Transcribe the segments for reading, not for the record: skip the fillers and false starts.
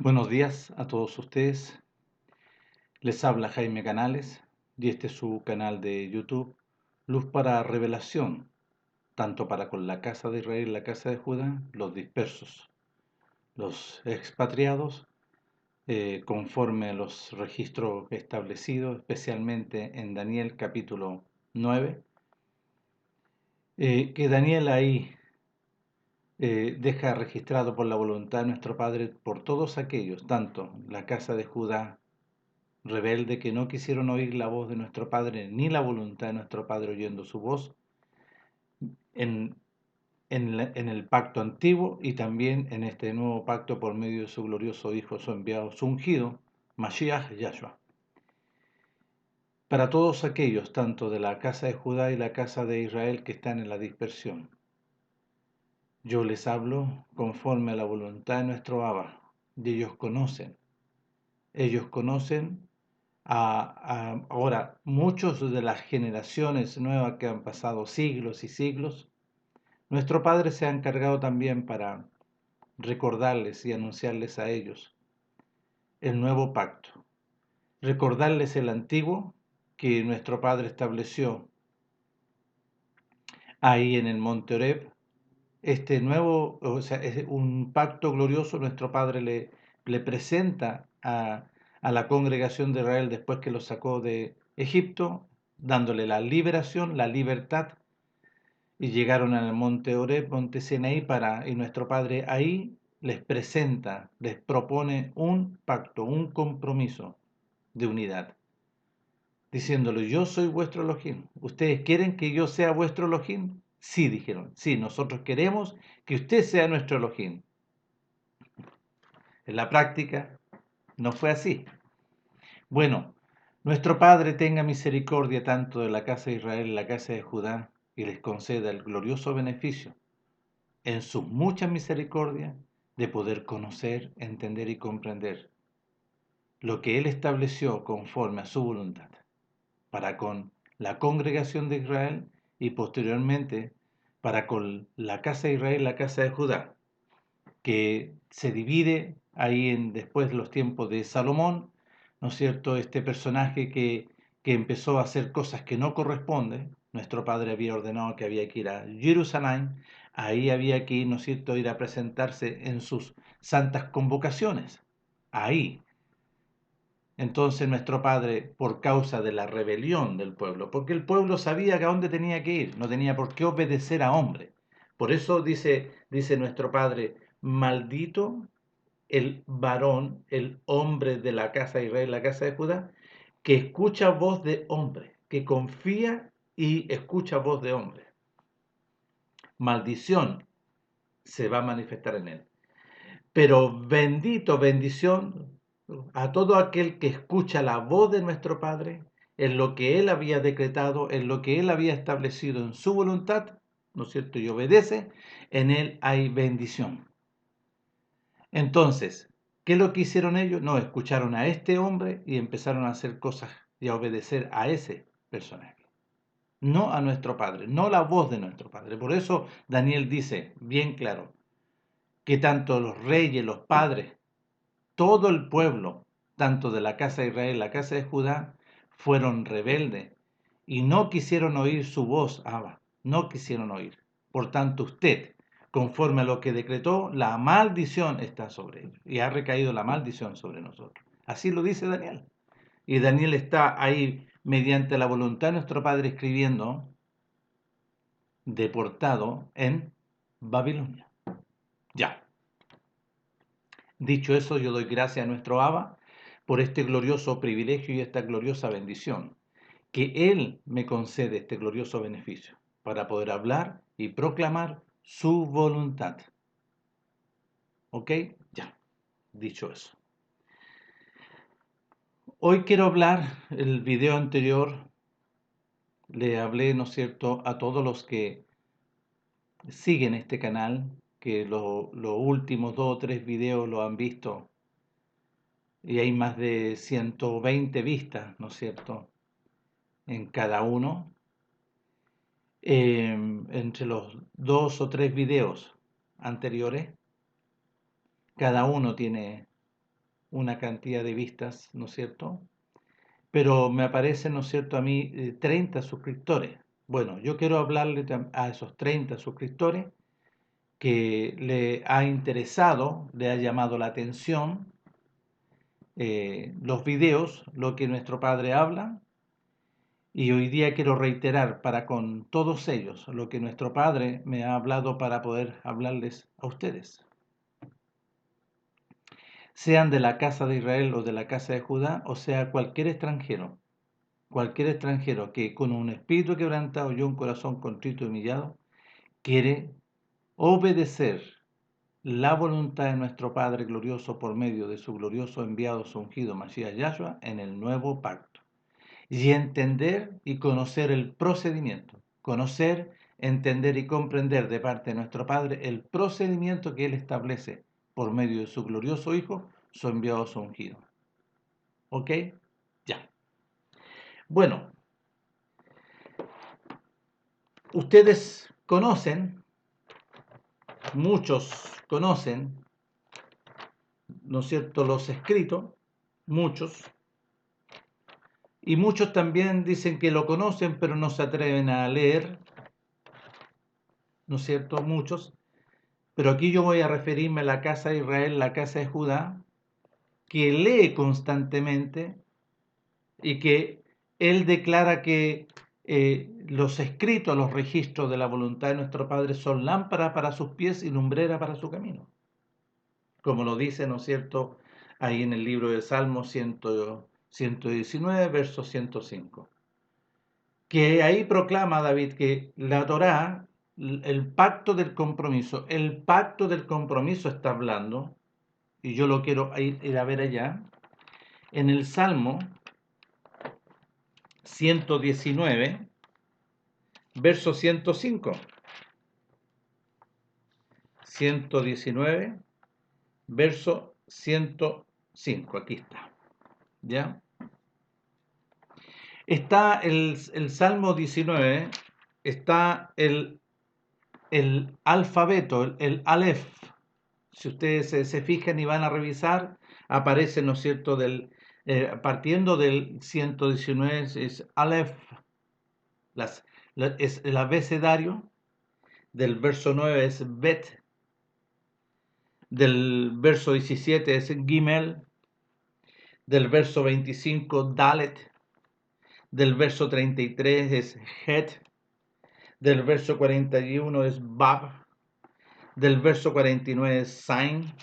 Buenos días a todos ustedes. Les habla Jaime Canales y este es su canal de YouTube, Luz para Revelación, tanto para con la casa de Israel y la casa de Judá, los dispersos, los expatriados, conforme a los registros establecidos, especialmente en Daniel capítulo 9, que Daniel ahí deja registrado por la voluntad de nuestro Padre por todos aquellos, tanto la casa de Judá, rebelde, que no quisieron oír la voz de nuestro Padre, ni la voluntad de nuestro Padre oyendo su voz, en, en el pacto antiguo y también en este nuevo pacto por medio de su glorioso Hijo, su enviado, su ungido, Mashiach Yahshua. Para todos aquellos, tanto de la casa de Judá y la casa de Israel, que están en la dispersión, yo les hablo conforme a la voluntad de nuestro Abba, y ellos conocen ahora, muchos de las generaciones nuevas que han pasado siglos y siglos, nuestro Padre se ha encargado también para recordarles y anunciarles a ellos el nuevo pacto, recordarles el antiguo que nuestro Padre estableció ahí en el monte Oreb. Este nuevo, o sea, es un pacto glorioso. Nuestro Padre le presenta a la congregación de Israel después que los sacó de Egipto, dándole la liberación, la libertad, y llegaron al monte Oreb, monte Sinaí, y nuestro Padre ahí les presenta, les propone un pacto, un compromiso de unidad, diciéndole: yo soy vuestro Elohim. ¿Ustedes quieren que yo sea vuestro Elohim? Sí, dijeron, sí, nosotros queremos que usted sea nuestro Elohim. En la práctica no fue así. Bueno, nuestro Padre tenga misericordia tanto de la casa de Israel y la casa de Judá, y les conceda el glorioso beneficio, en sus muchas misericordias, de poder conocer, entender y comprender lo que Él estableció conforme a su voluntad para con la congregación de Israel, y posteriormente para con la casa de Israel y la casa de Judá, que se divide ahí después de los tiempos de Salomón, ¿no es cierto? Este personaje que empezó a hacer cosas que no corresponden. Nuestro Padre había ordenado que había que ir a Jerusalén, ahí había que ir, ¿no es cierto?, ir a presentarse en sus santas convocaciones, ahí. Entonces nuestro Padre, por causa de la rebelión del pueblo, porque el pueblo sabía que a dónde tenía que ir, no tenía por qué obedecer a hombre. Por eso dice nuestro Padre: maldito el varón, el hombre de la casa de Israel, la casa de Judá, que escucha voz de hombre, que confía y escucha voz de hombre. Maldición se va a manifestar en él. Pero bendito, bendición a todo aquel que escucha la voz de nuestro Padre en lo que Él había decretado, en lo que Él había establecido en su voluntad, ¿no es cierto?, y obedece. En Él hay bendición. Entonces, ¿qué es lo que hicieron ellos? No, escucharon a este hombre y empezaron a hacer cosas y a obedecer a ese personaje, no a nuestro Padre, no la voz de nuestro Padre. Por eso Daniel dice bien claro que tanto los reyes, los padres, todo el pueblo, tanto de la casa de Israel, la casa de Judá, fueron rebeldes y no quisieron oír su voz, Abba, no quisieron oír. Por tanto, usted, conforme a lo que decretó, la maldición está sobre ellos, y ha recaído la maldición sobre nosotros. Así lo dice Daniel. Y Daniel está ahí mediante la voluntad de nuestro Padre escribiendo, deportado en Babilonia. Ya. Dicho eso, yo doy gracias a nuestro Abba por este glorioso privilegio y esta gloriosa bendición, que Él me concede este glorioso beneficio para poder hablar y proclamar su voluntad. ¿Ok? Ya, dicho eso. Hoy quiero hablar, el video anterior le hablé, ¿no es cierto?, a todos los que siguen este canal, que los últimos 2 o 3 videos lo han visto, y hay más de 120 vistas, ¿no es cierto?, en cada uno. Entre los 2 o 3 videos anteriores, cada uno tiene una cantidad de vistas, ¿no es cierto? Pero me aparecen, ¿no es cierto?, a mí 30 suscriptores. Bueno, yo quiero hablarle a esos 30 suscriptores que le ha interesado, le ha llamado la atención los videos, lo que nuestro Padre habla, y hoy día quiero reiterar para con todos ellos lo que nuestro Padre me ha hablado para poder hablarles a ustedes. Sean de la casa de Israel o de la casa de Judá, o sea cualquier extranjero que con un espíritu quebrantado y un corazón contrito y humillado, quiere obedecer la voluntad de nuestro Padre glorioso por medio de su glorioso enviado, su ungido Mashiach Yahshua, en el nuevo pacto. Y entender y conocer el procedimiento. Conocer, entender y comprender de parte de nuestro Padre el procedimiento que Él establece por medio de su glorioso Hijo, su enviado, su ungido. ¿Ok? Ya. Bueno, ustedes conocen, muchos conocen, ¿no es cierto?, los escritos, muchos, y muchos también dicen que lo conocen, pero no se atreven a leer, ¿no es cierto?, muchos, pero aquí yo voy a referirme a la casa de Israel, la casa de Judá, que lee constantemente y que él declara que los escritos, los registros de la voluntad de nuestro Padre son lámpara para sus pies y lumbrera para su camino. Como lo dice, ¿no es cierto?, ahí en el libro de Salmos 119, verso 105. Que ahí proclama David que la Torá, el pacto del compromiso está hablando, y yo lo quiero ir a ver allá, en el Salmo 119, verso 105. 119, verso 105, aquí está, ¿ya? Está el Salmo 19, está el alfabeto, el Aleph. Si ustedes se fijan y van a revisar, aparece, ¿no es cierto?, partiendo del 119 es Aleph, es el abecedario, del verso 9 es Bet, del verso 17 es Gimel, del verso 25 Dalet, del verso 33 es Het, del verso 41 es Bab, del verso 49 es Sain,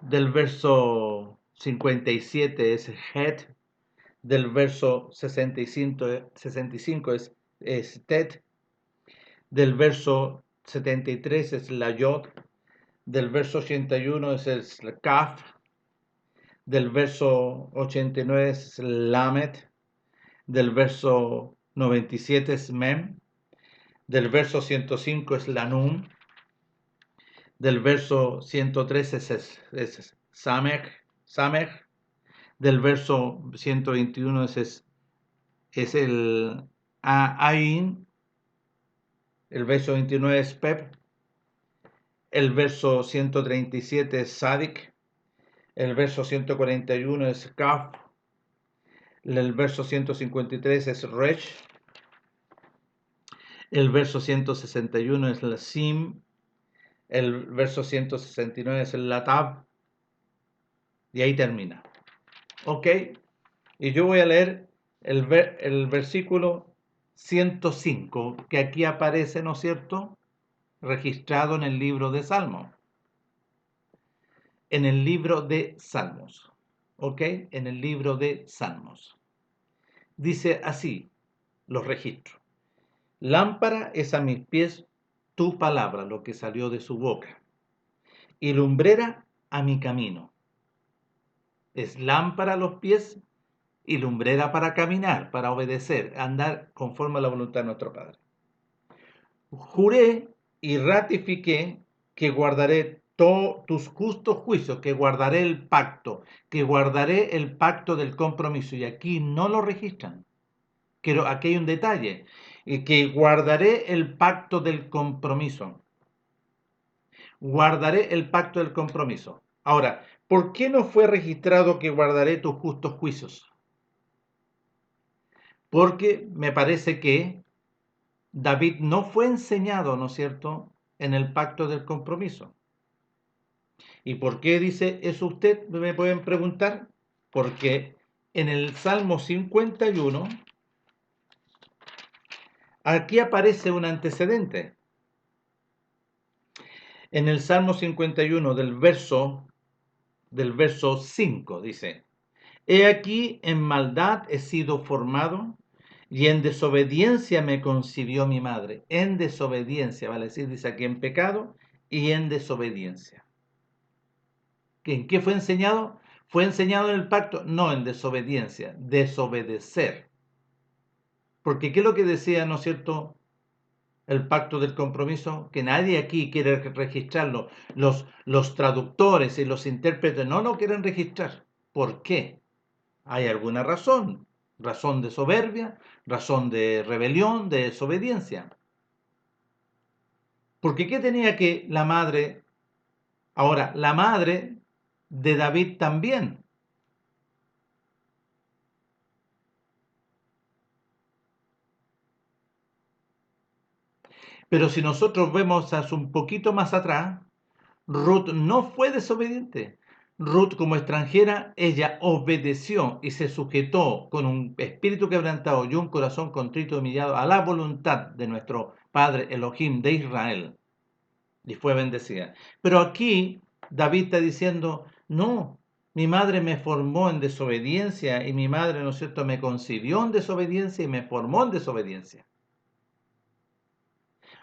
del verso 57 es Het, del verso 65 es Tet, del verso 73 es la Yod, del verso 81 es el Kaf, del verso 89 es Lamet, del verso 97 es Mem, del verso 105 es la Nun, del verso 113 es Samech, del verso 121 es el Ain, el verso 29 es Pep, el verso 137 es Sadik, el verso 141 es Kaf, el verso 153 es Resh, el verso 161 es la Sim, el verso 169 es el Latab, y ahí termina. ¿Ok? Y yo voy a leer el versículo 105, que aquí aparece, ¿no es cierto?, registrado en el libro de Salmos. En el libro de Salmos. ¿Ok? En el libro de Salmos. Dice así los registros. Lámpara es a mis pies tu palabra, lo que salió de su boca, y lumbrera a mi camino. Es lámpara a los pies y lumbrera para caminar, para obedecer, andar conforme a la voluntad de nuestro Padre. Juré y ratifiqué que guardaré todos tus justos juicios, que guardaré el pacto del compromiso. Y aquí no lo registran. Pero aquí hay un detalle, que guardaré el pacto del compromiso. Guardaré el pacto del compromiso. Ahora, ¿por qué no fue registrado que guardaré tus justos juicios? Porque me parece que David no fue enseñado, ¿no es cierto?, en el pacto del compromiso. ¿Y por qué dice eso usted? Me pueden preguntar. Porque en el Salmo 51, aquí aparece un antecedente. En el Salmo 51 del verso 5 dice: He aquí en maldad he sido formado y en desobediencia me concibió mi madre. En desobediencia, vale decir, dice aquí en pecado y en desobediencia. ¿En qué fue enseñado? ¿Fue enseñado en el pacto? No, en desobediencia, desobedecer. Porque ¿qué es lo que decía, no es cierto, el pacto del compromiso? Que nadie aquí quiere registrarlo. Los traductores y los intérpretes no lo quieren registrar. ¿Por qué? ¿Hay alguna razón? ¿Razón de soberbia? ¿Razón de rebelión? ¿De desobediencia? Porque ¿qué tenía que la madre? Ahora, la madre de David también. Pero si nosotros vemos hace un poquito más atrás, Ruth no fue desobediente. Ruth, como extranjera, ella obedeció y se sujetó con un espíritu quebrantado y un corazón contrito y humillado a la voluntad de nuestro Padre Elohim de Israel, y fue bendecida. Pero aquí David está diciendo: no, mi madre me formó en desobediencia y mi madre, ¿no es cierto?, me concibió en desobediencia y me formó en desobediencia.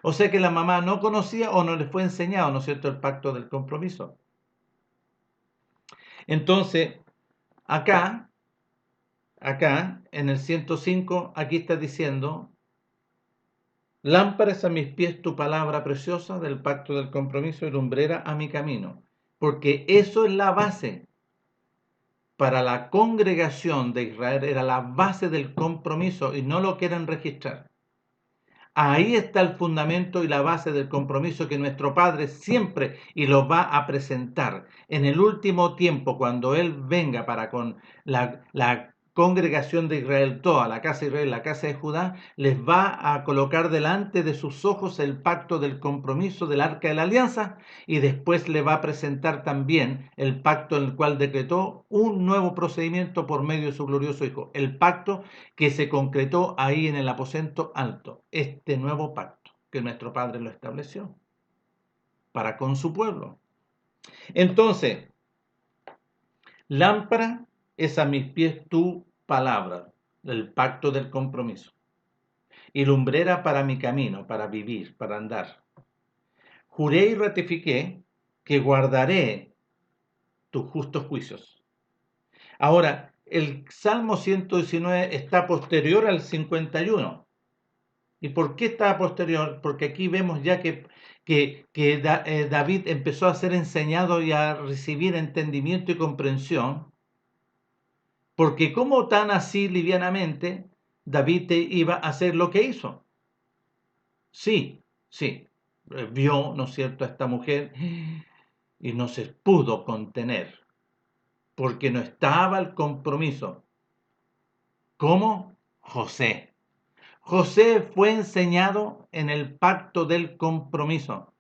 O sea que la mamá no conocía o no le fue enseñado, ¿no es cierto?, el pacto del compromiso. Entonces, acá, en el 105, aquí está diciendo: lámparas a mis pies tu palabra preciosa del pacto del compromiso y lumbrera a mi camino. Porque eso es la base. Para la congregación de Israel era la base del compromiso y no lo quieren registrar. Ahí está el fundamento y la base del compromiso que nuestro Padre siempre y lo va a presentar en el último tiempo, cuando Él venga para con la congregación de Israel, toda la casa de Israel, la casa de Judá, les va a colocar delante de sus ojos el pacto del compromiso del arca de la alianza, y después le va a presentar también el pacto en el cual decretó un nuevo procedimiento por medio de su glorioso Hijo, el pacto que se concretó ahí en el aposento alto, este nuevo pacto que nuestro Padre lo estableció para con su pueblo. Entonces, lámpara es a mis pies tu palabra, el pacto del compromiso, y lumbrera para mi camino, para vivir, para andar. Juré y ratifiqué que guardaré tus justos juicios. Ahora, el Salmo 119 está posterior al 51. ¿Y por qué está posterior? Porque aquí vemos ya que David empezó a ser enseñado y a recibir entendimiento y comprensión. Porque como tan así livianamente David iba a hacer lo que hizo. Sí, sí, vio, ¿no es cierto?, a esta mujer y no se pudo contener, porque no estaba el compromiso. ¿Cómo? José. José fue enseñado en el pacto del compromiso.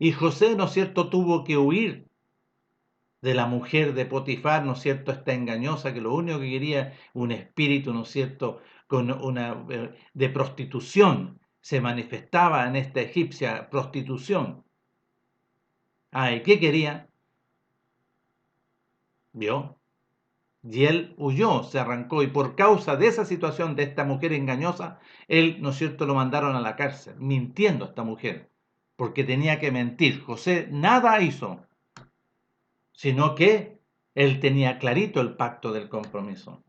Y José, ¿no es cierto?, tuvo que huir de la mujer de Potifar, ¿no es cierto?, esta engañosa, que lo único que quería, un espíritu, ¿no es cierto?, con una de prostitución, se manifestaba en esta egipcia prostitución. ¿Y qué quería? ¿Vio? Y él huyó, se arrancó, y por causa de esa situación de esta mujer engañosa, él, ¿no es cierto?, lo mandaron a la cárcel, mintiendo a esta mujer, porque tenía que mentir. José nada hizo, sino que él tenía clarito el pacto del compromiso,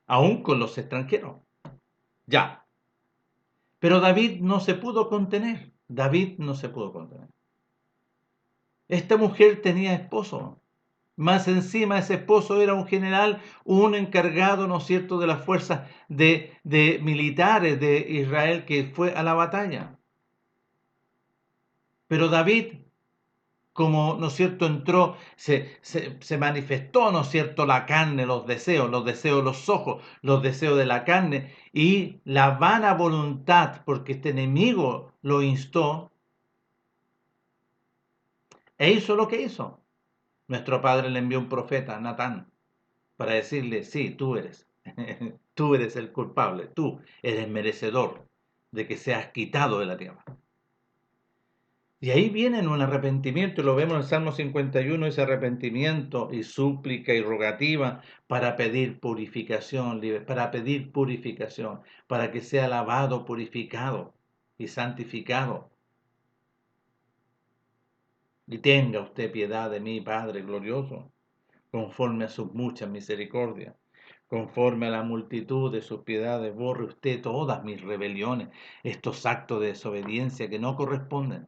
aún con los extranjeros. Ya. Pero David no se pudo contener. David no se pudo contener. Esta mujer tenía esposo. Más encima, ese esposo era un general, un encargado, ¿no es cierto?, de las fuerzas de militares de Israel, que fue a la batalla. Pero David como, ¿no es cierto?, entró, se manifestó, ¿no es cierto?, la carne, los deseos de los ojos, los deseos de la carne y la vana voluntad, porque este enemigo lo instó e hizo lo que hizo. Nuestro padre le envió un profeta, Natán, para decirle, sí, tú eres, tú eres el culpable, tú eres merecedor de que seas quitado de la tierra. Y ahí viene un arrepentimiento, y lo vemos en el Salmo 51, ese arrepentimiento y súplica y rogativa para pedir purificación, para que sea lavado, purificado y santificado. Y tenga usted piedad de mí, Padre glorioso, conforme a sus muchas misericordias, conforme a la multitud de sus piedades, borre usted todas mis rebeliones, estos actos de desobediencia que no corresponden.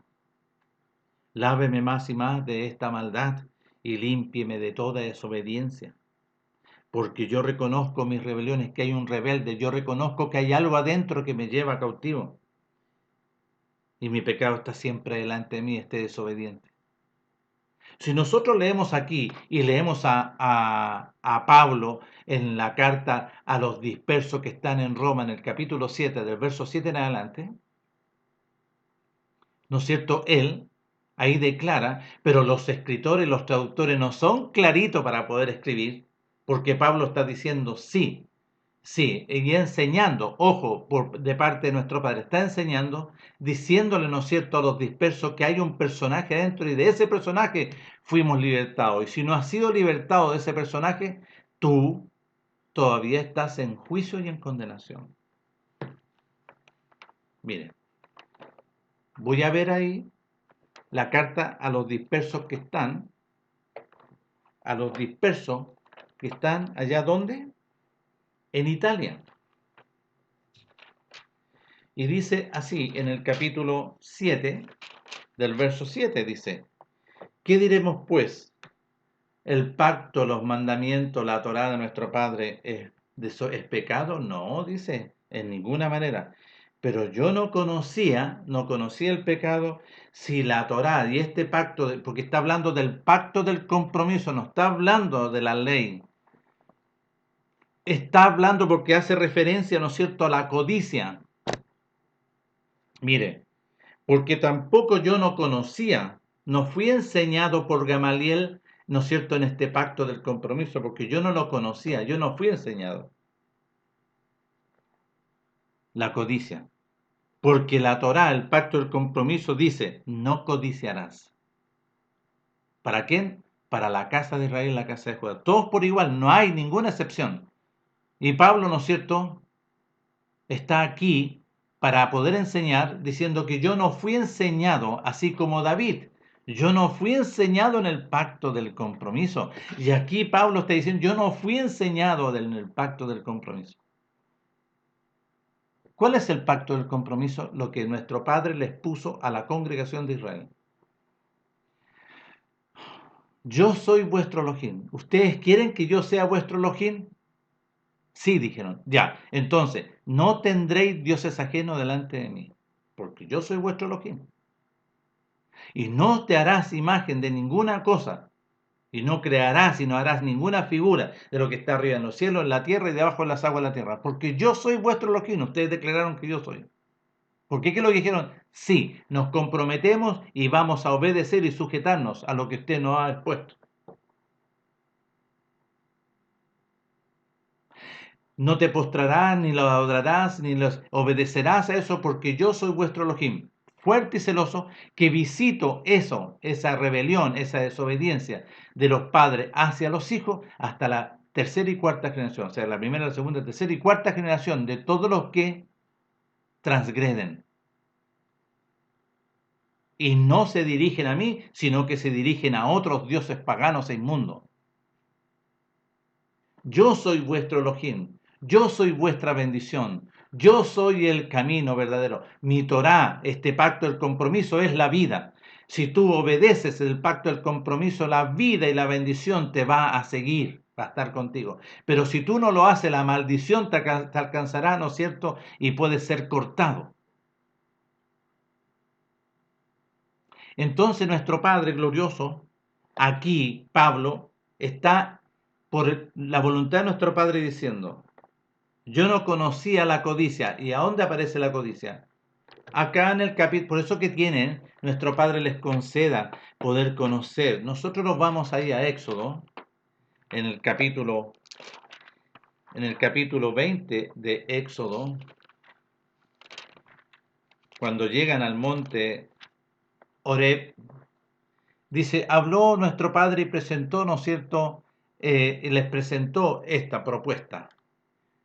Láveme más y más de esta maldad y límpieme de toda desobediencia. Porque yo reconozco mis rebeliones, que hay un rebelde, yo reconozco que hay algo adentro que me lleva cautivo. Y mi pecado está siempre delante de mí, este desobediente. Si nosotros leemos aquí y leemos a Pablo en la carta a los dispersos que están en Roma, en el capítulo 7, del verso 7 en adelante, ¿no es cierto? Él ahí declara, pero los escritores, los traductores no son claritos para poder escribir, porque Pablo está diciendo sí, sí, y enseñando, ojo, de parte de nuestro Padre, está enseñando, diciéndole, ¿no es cierto?, a los dispersos que hay un personaje adentro y de ese personaje fuimos libertados. Y si no has sido libertado de ese personaje, tú todavía estás en juicio y en condenación. Miren, voy a ver ahí la carta a los dispersos que están, allá ¿dónde? En Italia. Y dice así, en el capítulo 7, del verso 7, dice, ¿qué diremos pues? ¿El pacto, los mandamientos, la Torá de nuestro Padre es pecado? No, dice, en ninguna manera. Pero yo no conocía el pecado si la Torá y este pacto, porque está hablando del pacto del compromiso, no está hablando de la ley. Está hablando porque hace referencia, ¿no es cierto?, a la codicia. Mire, porque tampoco yo no conocía, no fui enseñado por Gamaliel, ¿no es cierto?, en este pacto del compromiso, porque yo no lo conocía, yo no fui enseñado. La codicia. Porque la Torá, el pacto del compromiso, dice, no codiciarás. ¿Para quién? Para la casa de Israel y la casa de Judá. Todos por igual, no hay ninguna excepción. Y Pablo, ¿no es cierto?, está aquí para poder enseñar diciendo que yo no fui enseñado, así como David. Yo no fui enseñado en el pacto del compromiso. Y aquí Pablo está diciendo, yo no fui enseñado en el pacto del compromiso. ¿Cuál es el pacto del compromiso? Lo que nuestro Padre les puso a la congregación de Israel. Yo soy vuestro Elohim. ¿Ustedes quieren que yo sea vuestro Elohim? Sí, dijeron. Ya, entonces, no tendréis dioses ajenos delante de mí, porque yo soy vuestro Elohim. Y no te harás imagen de ninguna cosa, y no crearás y no harás ninguna figura de lo que está arriba en los cielos, en la tierra y debajo en las aguas de la tierra, porque yo soy vuestro Elohim. Ustedes declararon que yo soy. ¿Por qué? ¿Qué es lo que dijeron? Sí, nos comprometemos y vamos a obedecer y sujetarnos a lo que usted nos ha expuesto. No te postrarás, ni lo adorarás, ni los obedecerás a eso, porque yo soy vuestro Elohim, fuerte y celoso, que visito eso, esa rebelión, esa desobediencia de los padres hacia los hijos, hasta la tercera y cuarta generación, o sea, la primera, la segunda, tercera y cuarta generación de todos los que transgreden. Y no se dirigen a mí, sino que se dirigen a otros dioses paganos e inmundos. Yo soy vuestro Elohim, yo soy vuestra bendición, yo soy el camino verdadero. Mi Torá, este pacto del compromiso, es la vida. Si tú obedeces el pacto del compromiso, la vida y la bendición te va a seguir, va a estar contigo. Pero si tú no lo haces, la maldición te alcanzará, ¿no es cierto? Y puedes ser cortado. Entonces nuestro Padre glorioso, aquí Pablo, está por la voluntad de nuestro Padre diciendo, yo no conocía la codicia. ¿Y a dónde aparece la codicia? Acá en el capítulo, por eso que tienen, nuestro Padre les conceda poder conocer. Nosotros nos vamos ahí a Éxodo, en el capítulo, en el capítulo 20 de Éxodo, cuando llegan al monte Horeb, dice, habló nuestro Padre y presentó, ¿no es cierto? Y les presentó esta propuesta.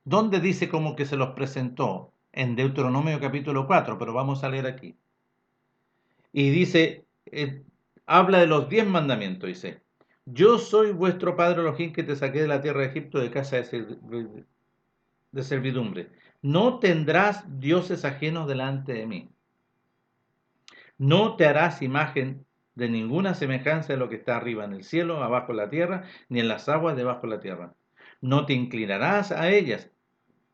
¿Dónde dice como que se los presentó? En Deuteronomio capítulo 4, pero vamos a leer aquí. Y dice, habla de los 10 mandamientos, dice, yo soy vuestro Padre Elohim que te saqué de la tierra de Egipto de casa de servidumbre. No tendrás dioses ajenos delante de mí. No te harás imagen de ninguna semejanza de lo que está arriba en el cielo, abajo en la tierra, ni en las aguas debajo de la tierra. No te inclinarás a ellas,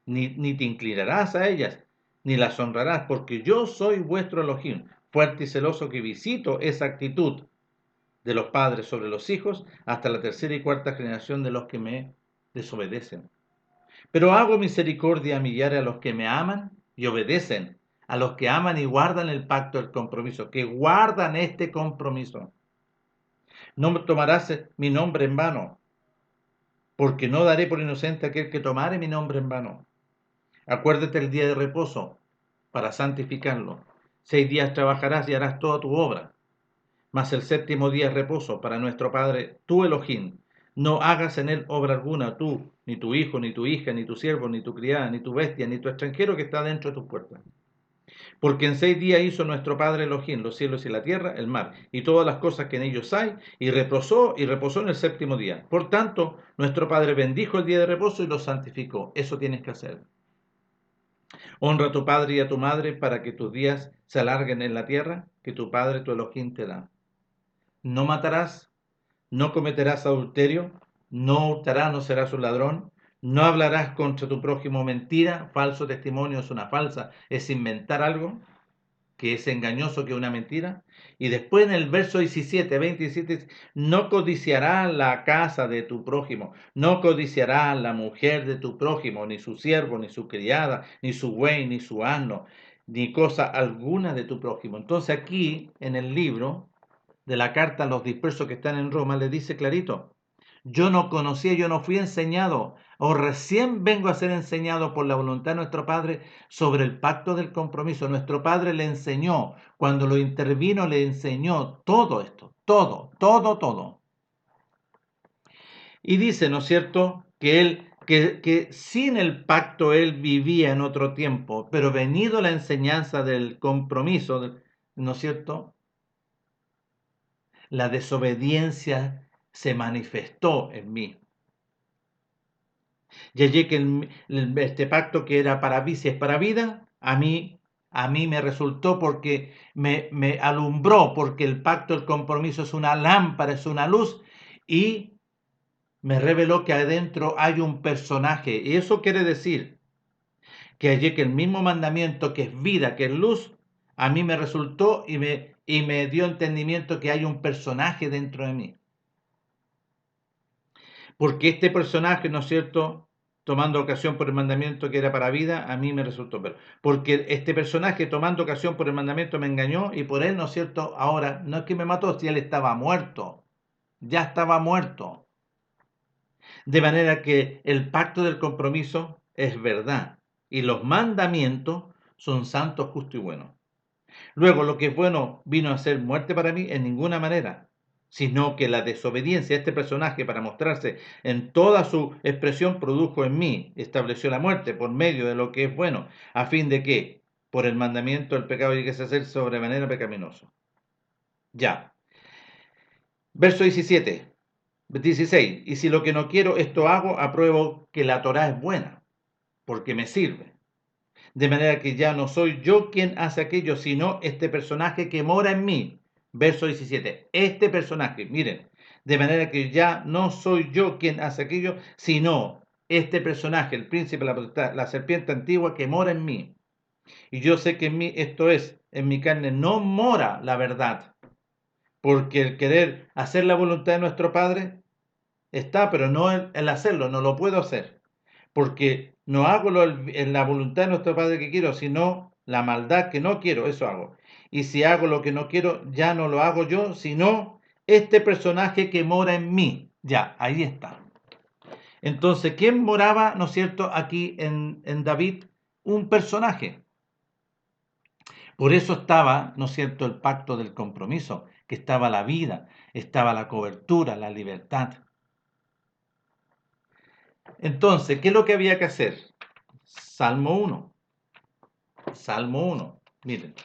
ni te inclinarás a ellas, ni las honrarás, porque yo soy vuestro Elohim, fuerte y celoso, que visito esa actitud de los padres sobre los hijos hasta la tercera y cuarta generación de los que me desobedecen. Pero hago misericordia a millares a los que me aman y obedecen, a los que aman y guardan el pacto del compromiso, que guardan este compromiso. No tomarás mi nombre en vano, porque no daré por inocente a aquel que tomare mi nombre en vano. Acuérdate el día de reposo para santificarlo. 6 días trabajarás y harás toda tu obra, mas el séptimo día es reposo para nuestro Padre, tu Elohim. No hagas en él obra alguna, tú, ni tu hijo, ni tu hija, ni tu siervo, ni tu criada, ni tu bestia, ni tu extranjero que está dentro de tus puertas. Porque en 6 días hizo nuestro Padre Elohim los cielos y la tierra, el mar, y todas las cosas que en ellos hay, y reposó en el séptimo día. Por tanto, nuestro Padre bendijo el día de reposo y lo santificó. Eso tienes que hacer. Honra a tu padre y a tu madre para que tus días se alarguen en la tierra que tu Padre, tu Elohim, te da. No matarás, no cometerás adulterio, no hurtarás, no serás un ladrón, no hablarás contra tu prójimo mentira, falso testimonio es una falsa, es inventar algo que es engañoso, que es una mentira. Y después en el verso 17, 27, no codiciarás la casa de tu prójimo, no codiciarás la mujer de tu prójimo, ni su siervo, ni su criada, ni su buey, ni su asno, ni cosa alguna de tu prójimo. Entonces aquí en el libro de la carta a los dispersos que están en Roma, le dice clarito, yo no conocía, yo no fui enseñado, o recién vengo a ser enseñado por la voluntad de nuestro Padre sobre el pacto del compromiso. Nuestro Padre le enseñó, cuando lo intervino, le enseñó todo esto, todo, todo, todo. Y dice, ¿no es cierto?, que él, que sin el pacto él vivía en otro tiempo, pero venido la enseñanza del compromiso, ¿no es cierto?, la desobediencia se manifestó en mí. Y allí que este pacto que era para mí, si es para vida, a mí me resultó porque me alumbró, porque el pacto, el compromiso es una lámpara, es una luz, y me reveló que adentro hay un personaje. Y eso quiere decir que allí que el mismo mandamiento que es vida, que es luz, a mí me resultó y me dio entendimiento que hay un personaje dentro de mí. Porque este personaje, ¿no es cierto?, tomando ocasión por el mandamiento que era para vida, a mí me resultó pero porque este personaje, tomando ocasión por el mandamiento, me engañó y por él, ¿no es cierto?, ahora, no es que me mató, si él estaba muerto, ya estaba muerto. De manera que el pacto del compromiso es verdad y los mandamientos son santos, justos y buenos. Luego, lo que es bueno vino a ser muerte para mí en ninguna manera, sino que la desobediencia de este personaje para mostrarse en toda su expresión produjo en mí, estableció la muerte por medio de lo que es bueno, a fin de que, por el mandamiento, el pecado llegue a ser sobremanera pecaminoso. Ya. Verso 17, 16. Y si lo que no quiero, esto hago, apruebo que la Torá es buena, porque me sirve. De manera que ya no soy yo quien hace aquello, sino este personaje que mora en mí. Verso 17. Este personaje, miren, de manera que ya no soy yo quien hace aquello, sino este personaje, el príncipe, la serpiente antigua que mora en mí. Y yo sé que en mí, esto es, en mi carne, no mora la verdad. porque el querer hacer la voluntad de nuestro Padre está, pero no el hacerlo, no lo puedo hacer, porque no hago en la voluntad de nuestro Padre que quiero, sino la maldad que no quiero, eso hago. Y si hago lo que no quiero, ya no lo hago yo, sino este personaje que mora en mí. Ya, ahí está. Entonces, ¿quién moraba, no es cierto, aquí en David? Un personaje. Por eso estaba, ¿no es cierto?, el pacto del compromiso, que estaba la vida, estaba la cobertura, la libertad. Entonces, ¿qué es lo que había que hacer? Salmo 1. Salmo 1. Miren,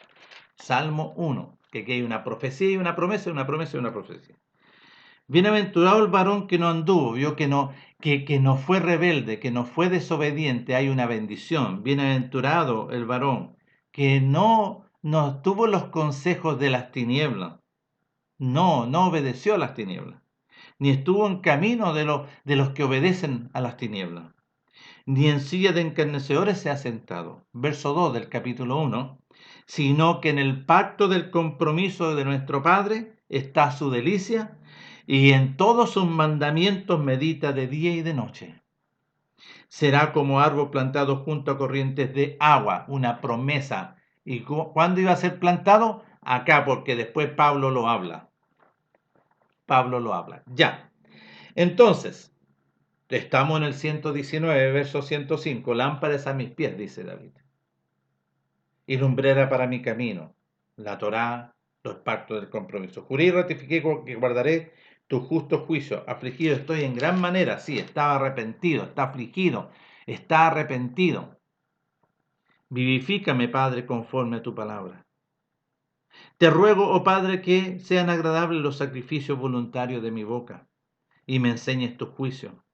Salmo 1, que aquí hay una profecía y una promesa, una promesa y una profecía. Bienaventurado el varón que no anduvo, vio que no fue rebelde, que no fue desobediente, hay una bendición. Bienaventurado el varón que no tuvo los consejos de las tinieblas, no obedeció a las tinieblas, ni estuvo en camino de los que obedecen a las tinieblas, ni en silla de encarnecedores se ha sentado. Verso 2 del capítulo 1, sino que en el pacto del compromiso de nuestro Padre está su delicia, y en todos sus mandamientos medita de día y de noche. Será como árbol plantado junto a corrientes de agua, una promesa. ¿Y cuándo iba a ser plantado? Acá, porque después Pablo lo habla. Pablo lo habla. Ya. Entonces, estamos en el 119, verso 105. Lámparas a mis pies, dice David, y lumbrera para mi camino. La Torá, los pactos del compromiso. Juré y ratifiqué que guardaré tu justo juicio. Afligido estoy en gran manera. Sí, estaba arrepentido, está afligido, está arrepentido. Vivifícame, Padre, conforme a tu palabra. Te ruego, oh Padre, que sean agradables los sacrificios voluntarios de mi boca y me enseñes tu juicio.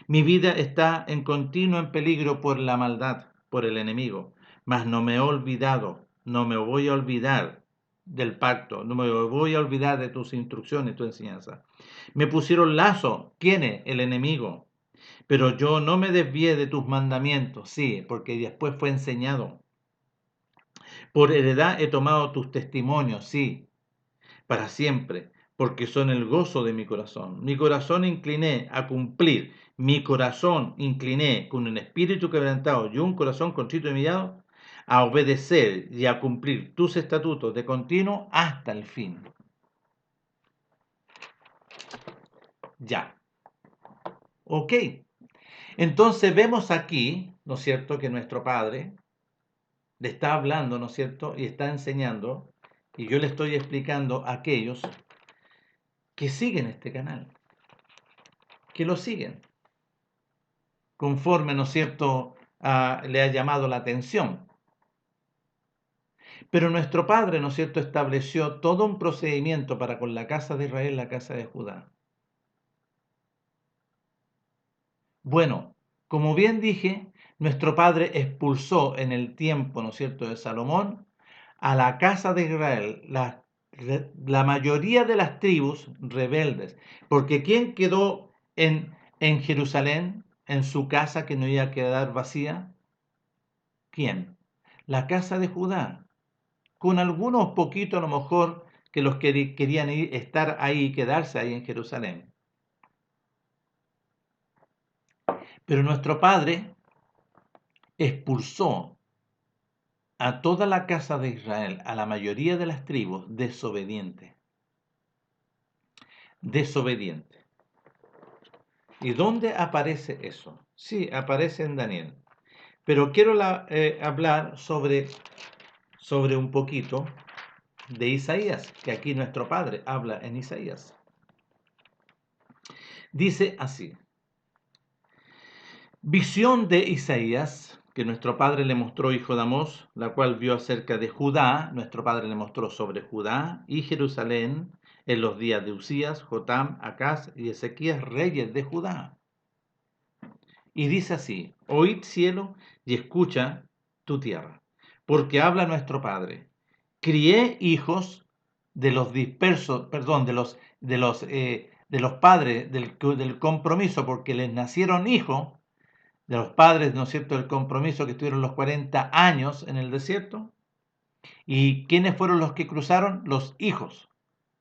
Mi vida está en continuo peligro por la maldad, por el enemigo, mas no me he olvidado, no me voy a olvidar del pacto, no me voy a olvidar de tus instrucciones, tu enseñanza. Me pusieron lazo, ¿quién? El enemigo, pero yo no me desvié de tus mandamientos, sí, porque después fue enseñado. Por heredad he tomado tus testimonios, sí, para siempre, porque son el gozo de mi corazón. Mi corazón incliné a cumplir, mi corazón incliné con un espíritu quebrantado y un corazón contrito y humillado, a obedecer y a cumplir tus estatutos de continuo hasta el fin. Ya. Ok. Entonces vemos aquí, ¿no es cierto?, que nuestro Padre le está hablando, ¿no es cierto?, y está enseñando, y yo le estoy explicando a aquellos que siguen este canal, que lo siguen, conforme, ¿no es cierto?, le ha llamado la atención. Pero nuestro Padre, ¿no es cierto?, estableció todo un procedimiento para con la casa de Israel, la casa de Judá. Bueno, como bien dije, nuestro Padre expulsó en el tiempo, ¿no es cierto?, de Salomón, a la casa de Israel, la mayoría de las tribus rebeldes. Porque ¿quién quedó en Jerusalén, en su casa que no iba a quedar vacía? ¿Quién? La casa de Judá, con algunos poquitos a lo mejor que los que querían estar ahí y quedarse ahí en Jerusalén. Pero nuestro Padre expulsó a toda la casa de Israel, a la mayoría de las tribus, desobedientes. Desobediente. ¿Y dónde aparece eso? Sí, aparece en Daniel. Pero quiero hablar sobre un poquito de Isaías, que aquí nuestro Padre habla en Isaías. Dice así: visión de Isaías, que nuestro Padre le mostró, hijo de Amós, la cual vio acerca de Judá. Nuestro Padre le mostró sobre Judá y Jerusalén en los días de Usías, Jotam, Acaz y Ezequías, reyes de Judá. Y dice así: oíd cielo y escucha tu tierra, porque habla nuestro Padre. Crié hijos de los dispersos, perdón, de los padres del compromiso, porque les nacieron hijos de los padres, ¿no es cierto?, del compromiso, que estuvieron los 40 años en el desierto. ¿Y quiénes fueron los que cruzaron? Los hijos.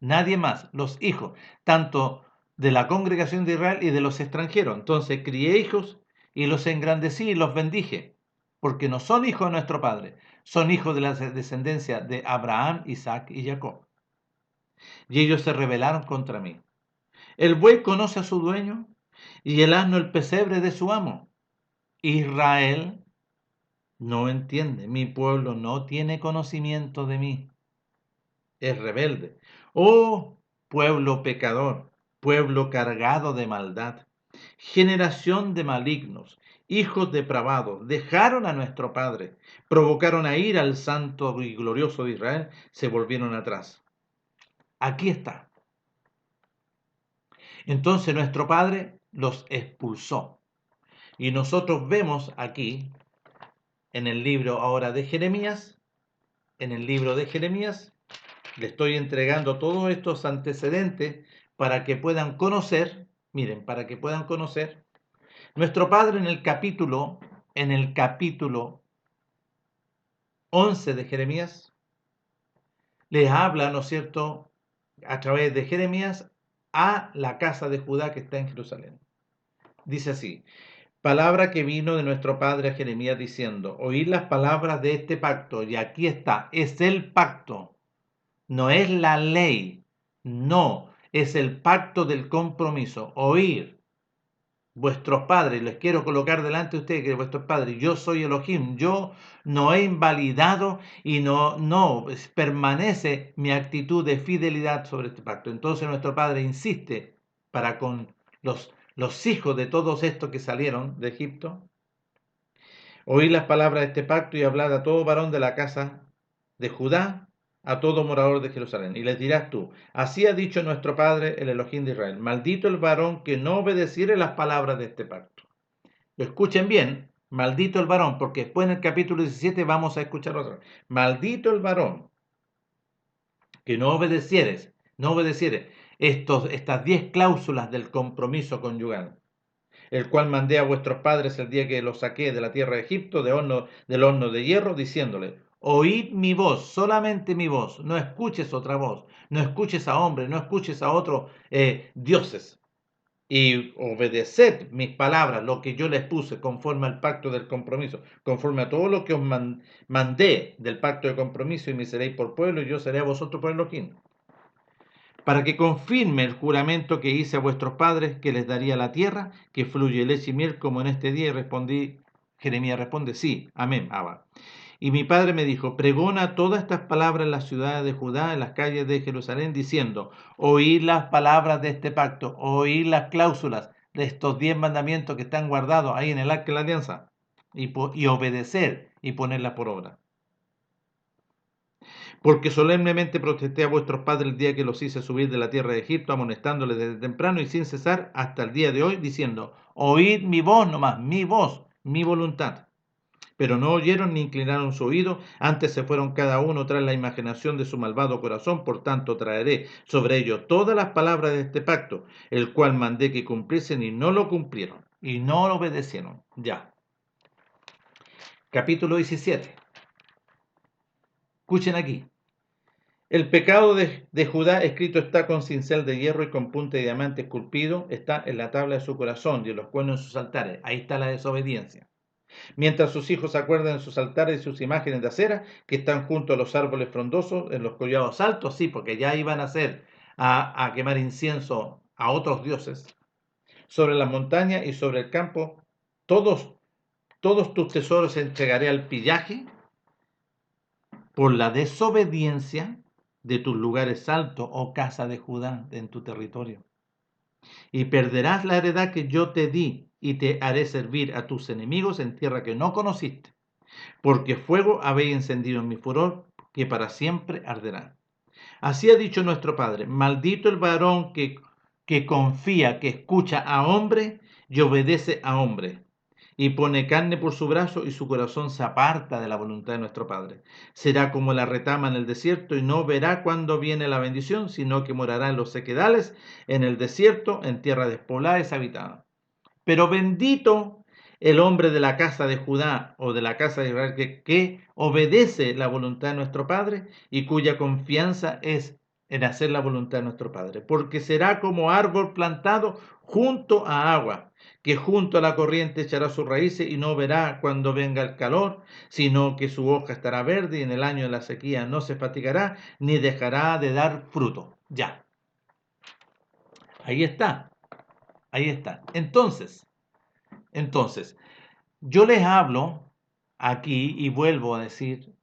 nadie más, los hijos, tanto de la congregación de Israel y de los extranjeros. Entonces crié hijos y los engrandecí y los bendije, porque no son hijos de nuestro Padre, son hijos de la descendencia de Abraham, Isaac y Jacob. Y ellos se rebelaron contra mí. El buey conoce a su dueño y el asno el pesebre de su amo. Israel no entiende, mi pueblo no tiene conocimiento de mí, es rebelde. Oh, pueblo pecador, pueblo cargado de maldad, generación de malignos, hijos depravados, dejaron a nuestro Padre, provocaron a ir al santo y glorioso de Israel, se volvieron atrás. Aquí está. Entonces nuestro Padre los expulsó. Y nosotros vemos aquí, en el libro ahora de Jeremías, en el libro de Jeremías, le estoy entregando todos estos antecedentes para que puedan conocer, miren, para que puedan conocer, nuestro Padre en el capítulo 11 de Jeremías, les habla, ¿no es cierto?, a través de Jeremías a la casa de Judá que está en Jerusalén. Dice así: palabra que vino de nuestro padre a Jeremías diciendo, oíd las palabras de este pacto, y aquí está, es el pacto, no es la ley, no, es el pacto del compromiso. Oír, vuestros padres, les quiero colocar delante de ustedes que vuestros padres, yo soy Elohim, yo no he invalidado y no permanece mi actitud de fidelidad sobre este pacto. Entonces nuestro Padre insiste para con los hijos de todos estos que salieron de Egipto: oíd las palabras de este pacto y hablad a todo varón de la casa de Judá, a todo morador de Jerusalén. Y les dirás tú, así ha dicho nuestro Padre, el Elohim de Israel, maldito el varón que no obedeciere las palabras de este pacto. Escuchen bien, maldito el varón, porque después en el capítulo 17 vamos a escuchar otra. Maldito el varón que no obedeciere estas 10 cláusulas del compromiso conyugal, el cual mandé a vuestros padres el día que los saqué de la tierra de Egipto, del horno de hierro, diciéndole, oíd mi voz, solamente mi voz, no escuches otra voz, no escuches a hombres, no escuches a otros dioses, y obedeced mis palabras, lo que yo les puse conforme al pacto del compromiso, conforme a todo lo que os mandé del pacto de compromiso, y me seréis por pueblo, y yo seré a vosotros por Elohim, para que confirme el juramento que hice a vuestros padres, que les daría la tierra, que fluye leche y miel, como en este día. Y Jeremías responde, sí, amén, Abba. Y mi padre me dijo, pregona todas estas palabras en las ciudades de Judá, en las calles de Jerusalén, diciendo, oíd las palabras de este pacto, oíd las cláusulas de estos 10 mandamientos que están guardados ahí en el arca de la alianza, y obedecer y ponerlas por obra. Porque solemnemente protesté a vuestros padres el día que los hice subir de la tierra de Egipto, amonestándoles desde temprano y sin cesar hasta el día de hoy, diciendo, oíd mi voz nomás, mi voz, mi voluntad. Pero no oyeron ni inclinaron su oído, antes se fueron cada uno tras la imaginación de su malvado corazón. Por tanto traeré sobre ellos todas las palabras de este pacto, el cual mandé que cumpliesen, y no lo cumplieron, y no lo obedecieron. Ya. Capítulo 17. Escuchen aquí. El pecado de Judá escrito está con cincel de hierro y con punta de diamante esculpido, está en la tabla de su corazón y en los cuernos de sus altares. Ahí está la desobediencia. Mientras sus hijos se acuerdan de sus altares y sus imágenes de acera, que están junto a los árboles frondosos, en los collados altos, sí, porque ya iban a quemar incienso a otros dioses, sobre las montañas y sobre el campo, todos tus tesoros entregaré al pillaje por la desobediencia de tus lugares altos, oh casa de Judá, en tu territorio. Y perderás la heredad que yo te di, y te haré servir a tus enemigos en tierra que no conociste, porque fuego habéis encendido en mi furor, que para siempre arderá. Así ha dicho nuestro Padre, maldito el varón que confía, que escucha a hombre y obedece a hombre, y pone carne por su brazo, y su corazón se aparta de la voluntad de nuestro Padre. Será como la retama en el desierto, y no verá cuándo viene la bendición, sino que morará en los sequedales, en el desierto, en tierra despoblada y deshabitada. Pero bendito el hombre de la casa de Judá o de la casa de Israel que obedece la voluntad de nuestro Padre y cuya confianza es en hacer la voluntad de nuestro Padre, porque será como árbol plantado junto a agua, que junto a la corriente echará sus raíces y no verá cuando venga el calor, sino que su hoja estará verde y en el año de la sequía no se fatigará ni dejará de dar fruto. Ya, ahí está, ahí está. Entonces, yo les hablo aquí y vuelvo a decir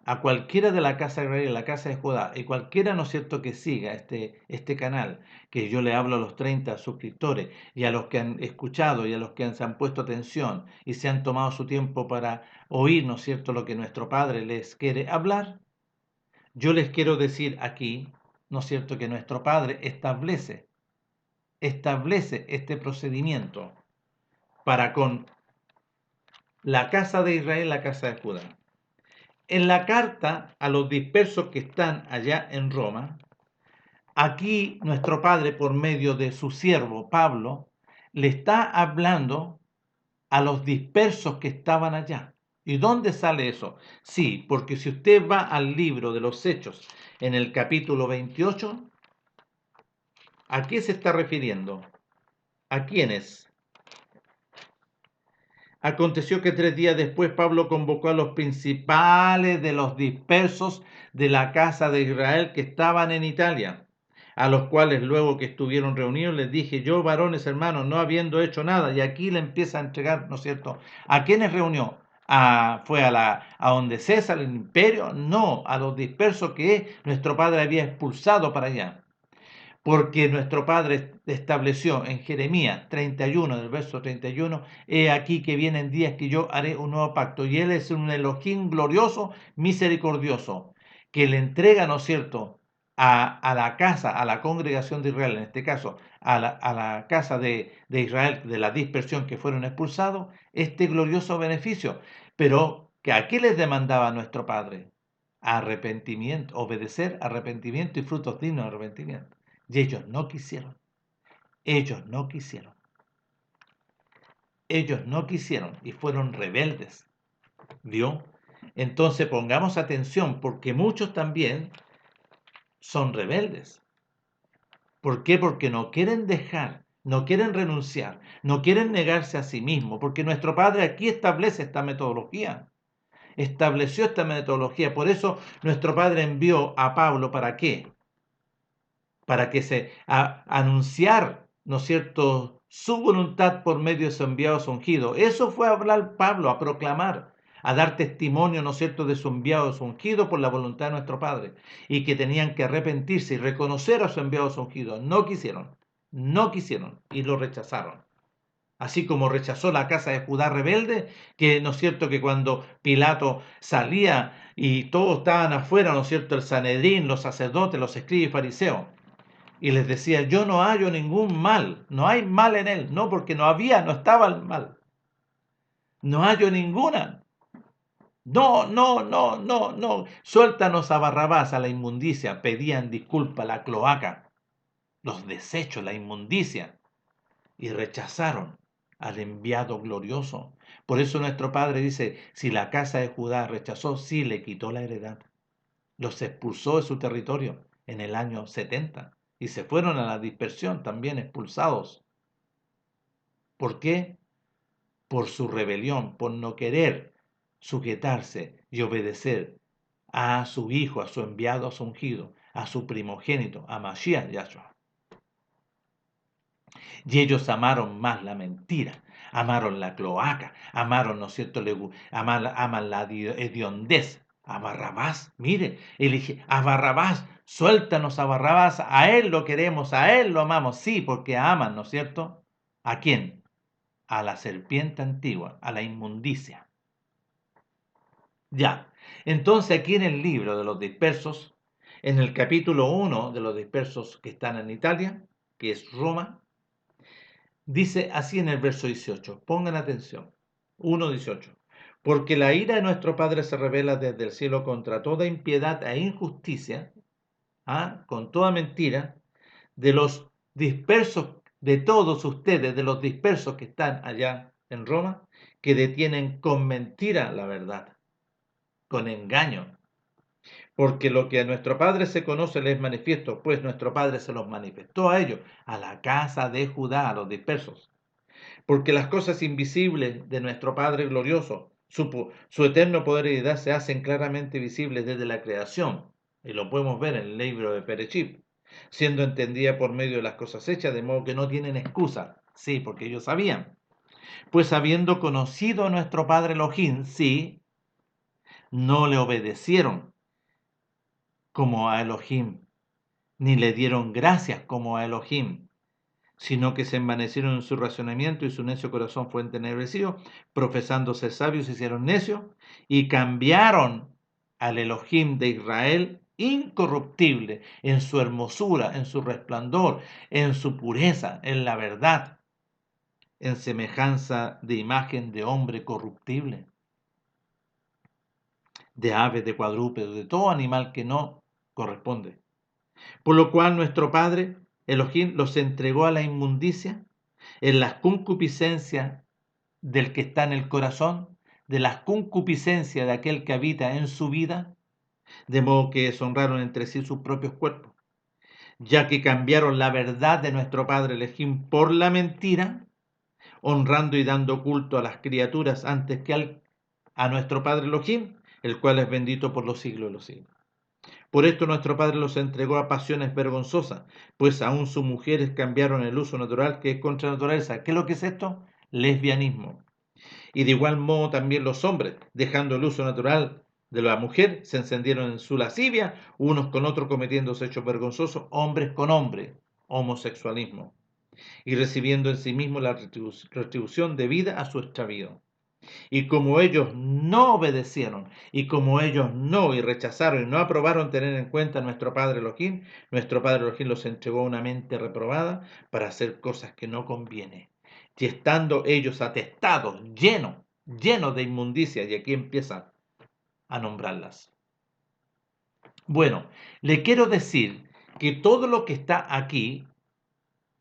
a cualquiera de la casa de Israel, la casa de Judá, y cualquiera, ¿no es cierto?, que siga este canal, que yo le hablo a los 30 suscriptores, y a los que han escuchado, y a los que se han puesto atención, y se han tomado su tiempo para oír, ¿no es cierto?, lo que nuestro Padre les quiere hablar, yo les quiero decir aquí, ¿no es cierto?, que nuestro Padre establece este procedimiento para con la casa de Israel, la casa de Judá. En la carta a los dispersos que están allá en Roma, aquí nuestro Padre, por medio de su siervo Pablo, le está hablando a los dispersos que estaban allá. ¿Y dónde sale eso? Sí, porque si usted va al libro de los Hechos, en el capítulo 28, ¿a qué se está refiriendo? ¿A quiénes? Aconteció que 3 días después Pablo convocó a los principales de los dispersos de la casa de Israel que estaban en Italia, a los cuales luego que estuvieron reunidos les dije, yo varones hermanos, no habiendo hecho nada, y aquí le empieza a entregar, ¿no es cierto? ¿A quiénes reunió? ¿Fue a donde César, el imperio? No, a los dispersos que nuestro padre había expulsado para allá. Porque nuestro Padre estableció en Jeremías 31, del verso 31, he aquí que vienen días que yo haré un nuevo pacto, y Él es un Elohim glorioso, misericordioso, que le entrega, ¿no es cierto?, a la casa, a la congregación de Israel, en este caso, a la casa de Israel, de la dispersión que fueron expulsados, este glorioso beneficio. Pero, ¿a qué les demandaba nuestro Padre? Arrepentimiento, obedecer, arrepentimiento y frutos dignos de arrepentimiento. Y ellos no quisieron. Ellos no quisieron. Ellos no quisieron y fueron rebeldes. ¿Vio? Entonces pongamos atención porque muchos también son rebeldes. ¿Por qué? Porque no quieren dejar, no quieren renunciar, no quieren negarse a sí mismos, porque nuestro Padre aquí establece esta metodología. Estableció esta metodología. Por eso nuestro Padre envió a Pablo, ¿para qué? Para que anunciar, ¿no es cierto?, su voluntad por medio de su enviado ungido. Eso fue a hablar Pablo, a proclamar, a dar testimonio, ¿no es cierto?, de su enviado ungido por la voluntad de nuestro Padre, y que tenían que arrepentirse y reconocer a su enviado ungido. No quisieron, y lo rechazaron. Así como rechazó la casa de Judá rebelde, que no es cierto que cuando Pilato salía y todos estaban afuera, ¿no es cierto?, el Sanedrín, los sacerdotes, los escribas y fariseos, y les decía, yo no hallo ningún mal, no hay mal en él, no, porque no estaba el mal, no hallo ninguna, no, suéltanos a Barrabás, a la inmundicia, pedían disculpa, la cloaca, los desechos, la inmundicia, y rechazaron al enviado glorioso. Por eso nuestro Padre dice, si la casa de Judá rechazó, sí le quitó la heredad, los expulsó de su territorio en el año 70 y se fueron a la dispersión también expulsados. ¿Por qué? Por su rebelión, por no querer sujetarse y obedecer a su hijo, a su enviado, a su ungido, a su primogénito, a Mashiach Yahshua. Y ellos amaron más la mentira, amaron la cloaca, amaron, ¿no es cierto?, aman la hediondez. A Barrabás, mire, elige a Barrabás, suéltanos a Barrabás, a él lo queremos, a él lo amamos, sí, porque aman, ¿no es cierto? ¿A quién? A la serpiente antigua, a la inmundicia. Ya, entonces aquí en el libro de los dispersos, en el capítulo 1 de los dispersos que están en Italia, que es Roma, dice así en el verso 18, pongan atención, 1:18, porque la ira de nuestro Padre se revela desde el cielo contra toda impiedad e injusticia, con toda mentira, de los dispersos, de todos ustedes, de los dispersos que están allá en Roma, que detienen con mentira la verdad, con engaño, Porque lo que a nuestro Padre se conoce le es manifiesto, pues nuestro Padre se los manifestó a ellos, a la casa de Judá, a los dispersos. Porque las cosas invisibles de nuestro Padre glorioso, su eterno poder y deidad se hacen claramente visibles desde la creación, y lo podemos ver en el libro de Perechip, siendo entendida por medio de las cosas hechas, de modo que no tienen excusa. Sí, porque ellos sabían. Pues habiendo conocido a nuestro Padre Elohim, sí, no le obedecieron como a Elohim, ni le dieron gracias como a Elohim, sino que se envanecieron en su razonamiento y su necio corazón fue entenebrecido, profesando ser sabios, se hicieron necios y cambiaron al Elohim de Israel incorruptible en su hermosura, en su resplandor, en su pureza, en la verdad, en semejanza de imagen de hombre corruptible, de aves, de cuadrúpedos, de todo animal que no corresponde. Por lo cual nuestro Padre Elohim los entregó a la inmundicia en las concupiscencias del que está en el corazón, de las concupiscencias de aquel que habita en su vida, de modo que deshonraron entre sí sus propios cuerpos, ya que cambiaron la verdad de nuestro Padre Elohim por la mentira, honrando y dando culto a las criaturas antes que a nuestro Padre Elohim, el cual es bendito por los siglos de los siglos. Por esto nuestro Padre los entregó a pasiones vergonzosas, pues aún sus mujeres cambiaron el uso natural que es contra la naturaleza. ¿Qué es lo que es esto? Lesbianismo. Y de igual modo también los hombres, dejando el uso natural de la mujer, se encendieron en su lascivia, unos con otros cometiendo hechos vergonzosos, hombres con hombres, homosexualismo, y recibiendo en sí mismo la retribución debida a su extravío. Y como ellos no obedecieron, y como ellos no y rechazaron y no aprobaron tener en cuenta a nuestro Padre Elohim los entregó a una mente reprobada para hacer cosas que no conviene. Y estando ellos atestados, llenos de inmundicia, y aquí empieza a nombrarlas. Bueno, le quiero decir que todo lo que está aquí,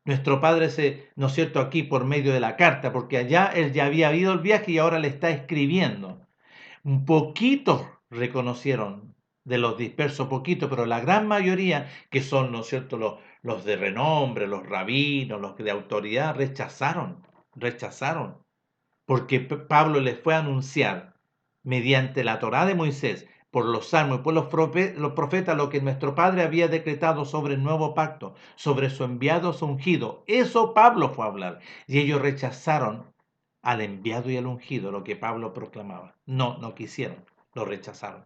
nuestro Padre ¿no es cierto?, aquí por medio de la carta, porque allá él ya había ido el viaje y ahora le está escribiendo. Un poquito reconocieron de los dispersos, poquito, pero la gran mayoría, que son, ¿no es cierto?, los de renombre, los rabinos, los de autoridad, rechazaron, porque Pablo les fue a anunciar mediante la Torá de Moisés, por los salmos y por los profetas, lo que nuestro Padre había decretado sobre el nuevo pacto, sobre su enviado, su ungido. Eso Pablo fue a hablar, y ellos rechazaron al enviado y al ungido, lo que Pablo proclamaba. No quisieron, lo rechazaron.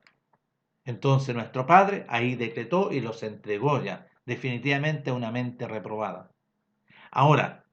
Entonces nuestro Padre ahí decretó y los entregó ya, definitivamente a una mente reprobada. Ahora,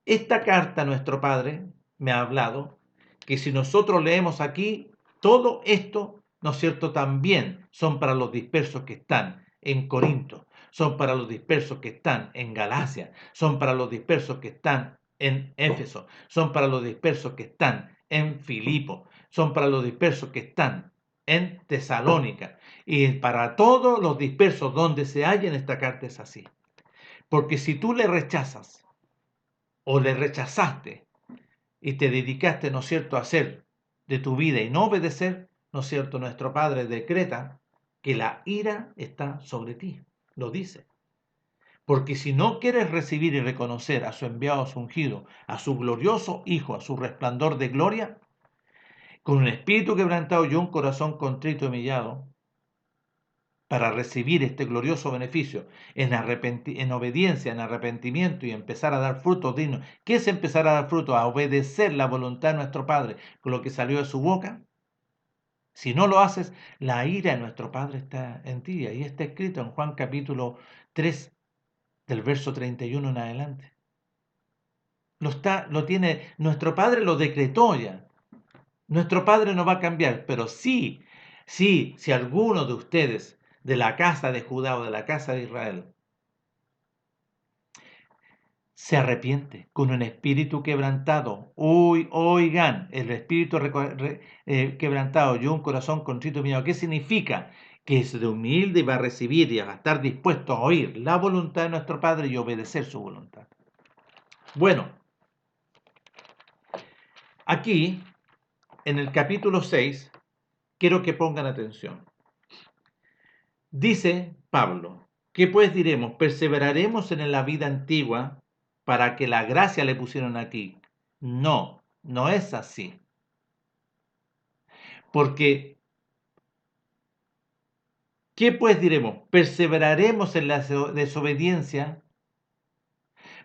esta carta nuestro Padre me ha hablado que si nosotros leemos aquí, todo esto, ¿no es cierto?, también son para los dispersos que están en Corinto, son para los dispersos que están en Galacia, son para los dispersos que están en Éfeso, son para los dispersos que están en Filipo, son para los dispersos que están en Tesalónica y para todos los dispersos donde se halla en esta carta es así. Porque si tú le rechazas o le rechazaste y te dedicaste, ¿no es cierto?, a hacer de tu vida y no obedecer, ¿no es cierto?, nuestro Padre decreta que la ira está sobre ti, lo dice. Porque si no quieres recibir y reconocer a su enviado, a su ungido, a su glorioso Hijo, a su resplandor de gloria, con un espíritu quebrantado y un corazón contrito y humillado, para recibir este glorioso beneficio en obediencia, en arrepentimiento y empezar a dar frutos dignos. ¿Qué es empezar a dar frutos? A obedecer la voluntad de nuestro Padre con lo que salió de su boca. Si no lo haces, la ira de nuestro Padre está en ti. Y ahí está escrito en Juan capítulo 3, del verso 31 en adelante. Lo tiene, nuestro Padre lo decretó ya. Nuestro Padre no va a cambiar, pero sí, si alguno de ustedes de la casa de Judá o de la casa de Israel se arrepiente con un espíritu quebrantado, oigan, el espíritu quebrantado y un corazón contrito mío, ¿qué significa? Que es de humilde y va a recibir y va a estar dispuesto a oír la voluntad de nuestro Padre y obedecer su voluntad. Bueno, aquí, en el capítulo 6, quiero que pongan atención. Dice Pablo, ¿qué pues diremos? ¿Perseveraremos en la vida antigua para que la gracia le pusieron aquí? No, no es así. Porque, ¿qué pues diremos? ¿Perseveraremos en la desobediencia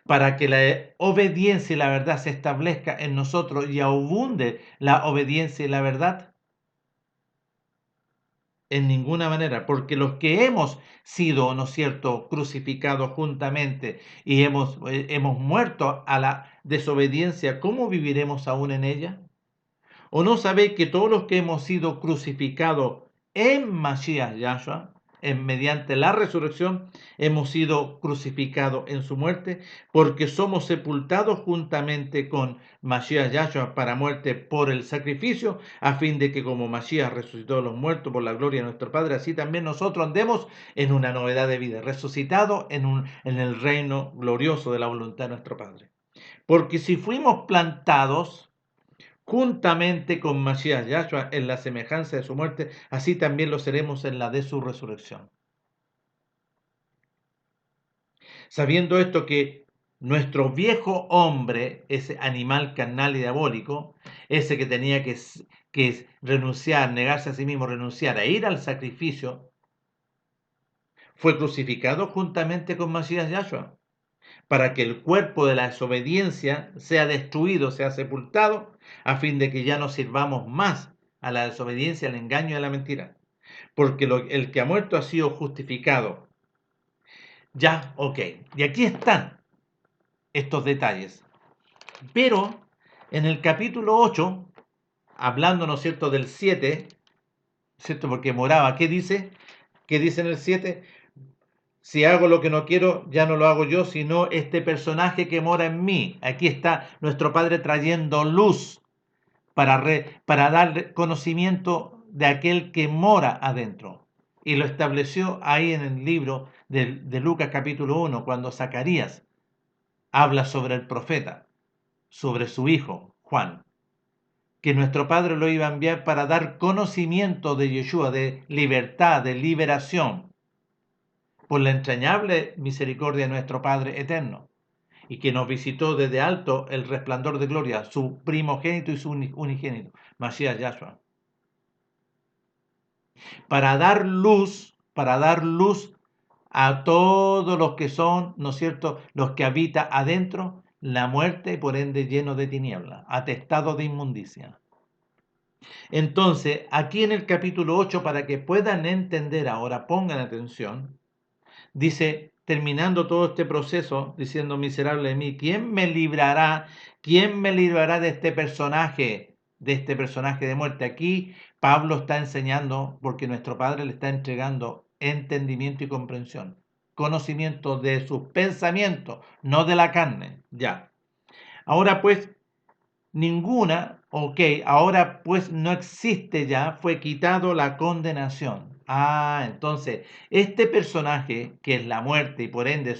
para que la obediencia y la verdad se establezca en nosotros y abunde la obediencia y la verdad? En ninguna manera, porque los que hemos sido, ¿no es cierto?, crucificados juntamente y hemos muerto a la desobediencia, ¿cómo viviremos aún en ella? ¿O no sabéis que todos los que hemos sido crucificados en Mashiach Yahshua, mediante la resurrección, hemos sido crucificados en su muerte? Porque somos sepultados juntamente con Mashiach Yahshua para muerte por el sacrificio, a fin de que como Mashiach resucitó de los muertos por la gloria de nuestro Padre, así también nosotros andemos en una novedad de vida, resucitados en el reino glorioso de la voluntad de nuestro Padre. Porque si fuimos plantados juntamente con Mashiach Yahshua en la semejanza de su muerte, así también lo seremos en la de su resurrección. Sabiendo esto que nuestro viejo hombre, ese animal carnal y diabólico, ese que tenía que renunciar, negarse a sí mismo, renunciar a ir al sacrificio, fue crucificado juntamente con Mashiach Yahshua, para que el cuerpo de la desobediencia sea destruido, sea sepultado, a fin de que ya no sirvamos más a la desobediencia, al engaño y a la mentira. Porque el que ha muerto ha sido justificado. Ya, ok. Y aquí están estos detalles. Pero en el capítulo 8, hablando, ¿no es cierto?, del 7, ¿cierto? Porque moraba, ¿qué dice? ¿Qué dice en el 7? Si hago lo que no quiero, ya no lo hago yo, sino este personaje que mora en mí. Aquí está nuestro Padre trayendo luz para dar conocimiento de aquel que mora adentro. Y lo estableció ahí en el libro de Lucas capítulo 1, cuando Zacarías habla sobre el profeta, sobre su hijo Juan, que nuestro Padre lo iba a enviar para dar conocimiento de Yeshua, de libertad, de liberación, por la entrañable misericordia de nuestro Padre eterno, y que nos visitó desde alto el resplandor de gloria, su primogénito y su unigénito, Mashiach Yahshua, para dar luz a todos los que son, ¿no es cierto?, los que habita adentro, la muerte y por ende lleno de tinieblas, atestado de inmundicia. Entonces, aquí en el capítulo 8, para que puedan entender ahora, pongan atención, dice, terminando todo este proceso, diciendo, miserable de mí, ¿quién me librará? ¿Quién me librará de este personaje? De este personaje de muerte. Aquí Pablo está enseñando, porque nuestro Padre le está entregando entendimiento y comprensión, conocimiento de sus pensamientos, no de la carne. Ya. Ahora pues, ninguna, ok, ahora pues no existe ya, fue quitado la condenación. Entonces, este personaje, que es la muerte y por ende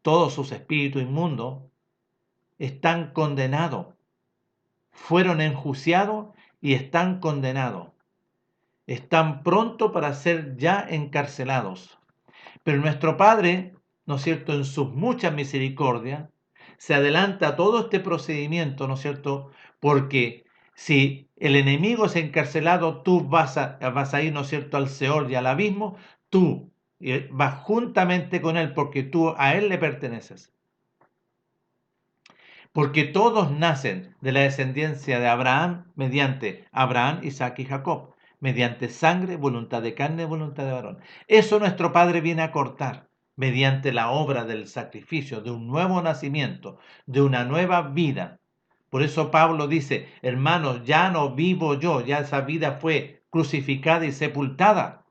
todos sus espíritus inmundos, están condenados, fueron enjuiciados y están condenados. Están pronto para ser ya encarcelados. Pero nuestro Padre, ¿no es cierto?, en sus muchas misericordias, se adelanta a todo este procedimiento, ¿no es cierto?, porque si el enemigo es encarcelado, tú vas a ir, ¿no es cierto?, al Seol y al abismo, tú vas juntamente con él porque tú a él le perteneces. Porque todos nacen de la descendencia de Abraham mediante Abraham, Isaac y Jacob, mediante sangre, voluntad de carne, voluntad de varón. Eso nuestro Padre viene a cortar mediante la obra del sacrificio, de un nuevo nacimiento, de una nueva vida. Por eso Pablo dice, hermanos, ya no vivo yo, ya esa vida fue crucificada y sepultada.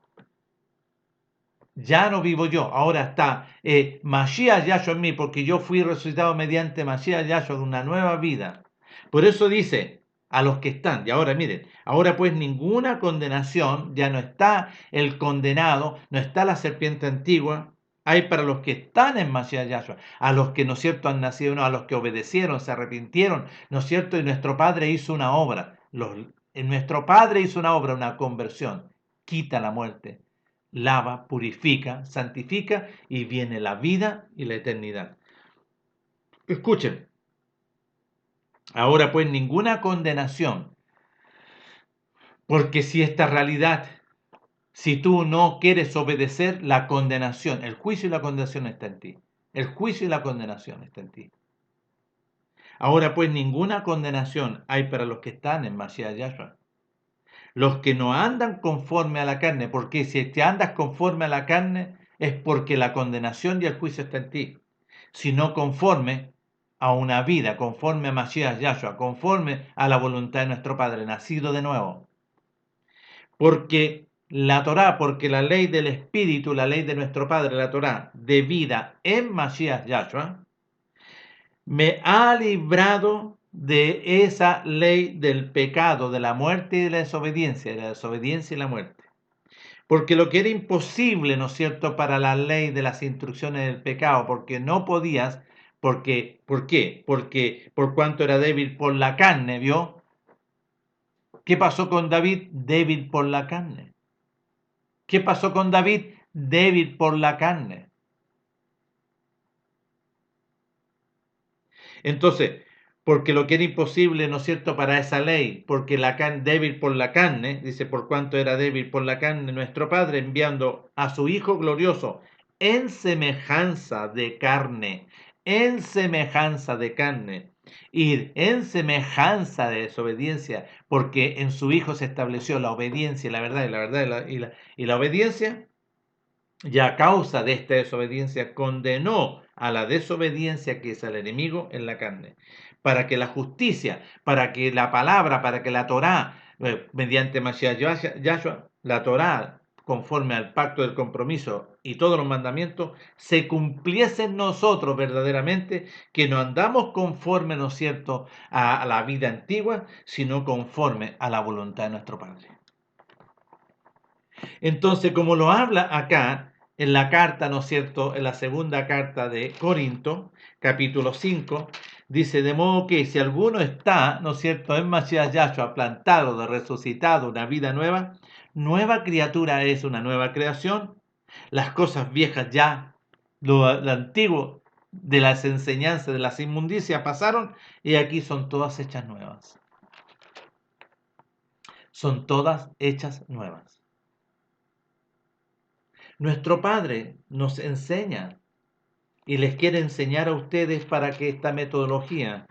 Ya no vivo yo, ahora está Mashiach Yahshua en mí, porque yo fui resucitado mediante Mashiach Yahshua de una nueva vida. Por eso dice a los que están, y ahora miren, ahora pues ninguna condenación, ya no está el condenado, no está la serpiente antigua, hay para los que están en Mashiach Yahshua, a los que, ¿no es cierto?, han nacido, no, a los que obedecieron, se arrepintieron, ¿no es cierto?, y nuestro Padre hizo una obra, nuestro Padre hizo una obra, una conversión, quita la muerte, lava, purifica, santifica y viene la vida y la eternidad. Escuchen, ahora pues ninguna condenación, porque si esta realidad, si tú no quieres obedecer, la condenación, el juicio y la condenación está en ti. El juicio y la condenación está en ti. Ahora pues ninguna condenación hay para los que están en Mashiach Yahshua. Los que no andan conforme a la carne, porque si te andas conforme a la carne es porque la condenación y el juicio está en ti. Si no conforme a una vida, conforme a Mashiach Yahshua, conforme a la voluntad de nuestro Padre, nacido de nuevo. Porque la Torá, porque la ley del Espíritu, la ley de nuestro Padre, la Torá, de vida en Mashiach Yahshua, me ha librado de esa ley del pecado, de la muerte y de la desobediencia y la muerte. Porque lo que era imposible, ¿no es cierto?, para la ley de las instrucciones del pecado, porque no podías, ¿por qué? Porque por cuanto era débil por la carne, ¿vio? ¿Qué pasó con David? Débil por la carne. ¿Qué pasó con David? Débil por la carne. Entonces, porque lo que era imposible, ¿no es cierto?, para esa ley, porque la carne, débil por la carne, dice, por cuanto era débil por la carne, nuestro Padre enviando a su Hijo glorioso en semejanza de carne, y en semejanza de desobediencia, porque en su Hijo se estableció la obediencia, la verdad, y la verdad y la obediencia, y a causa de esta desobediencia condenó a la desobediencia que es al enemigo en la carne, para que la justicia, para que la palabra, para que la Torá, mediante Mashiach Yahshua, la Torá, conforme al pacto del compromiso y todos los mandamientos, se cumpliesen nosotros verdaderamente, que no andamos conforme, ¿no es cierto?, a la vida antigua, sino conforme a la voluntad de nuestro Padre. Entonces, como lo habla acá en la carta, ¿no es cierto?, en la segunda carta de Corinto, capítulo 5, dice, de modo que si alguno está, ¿no es cierto?, en Mashiach Yahshua, plantado, de resucitado, una vida nueva, nueva criatura es, una nueva creación, las cosas viejas ya, lo antiguo de las enseñanzas, de las inmundicias pasaron, y aquí son todas hechas nuevas. Son todas hechas nuevas. Nuestro Padre nos enseña y les quiere enseñar a ustedes para que esta metodología,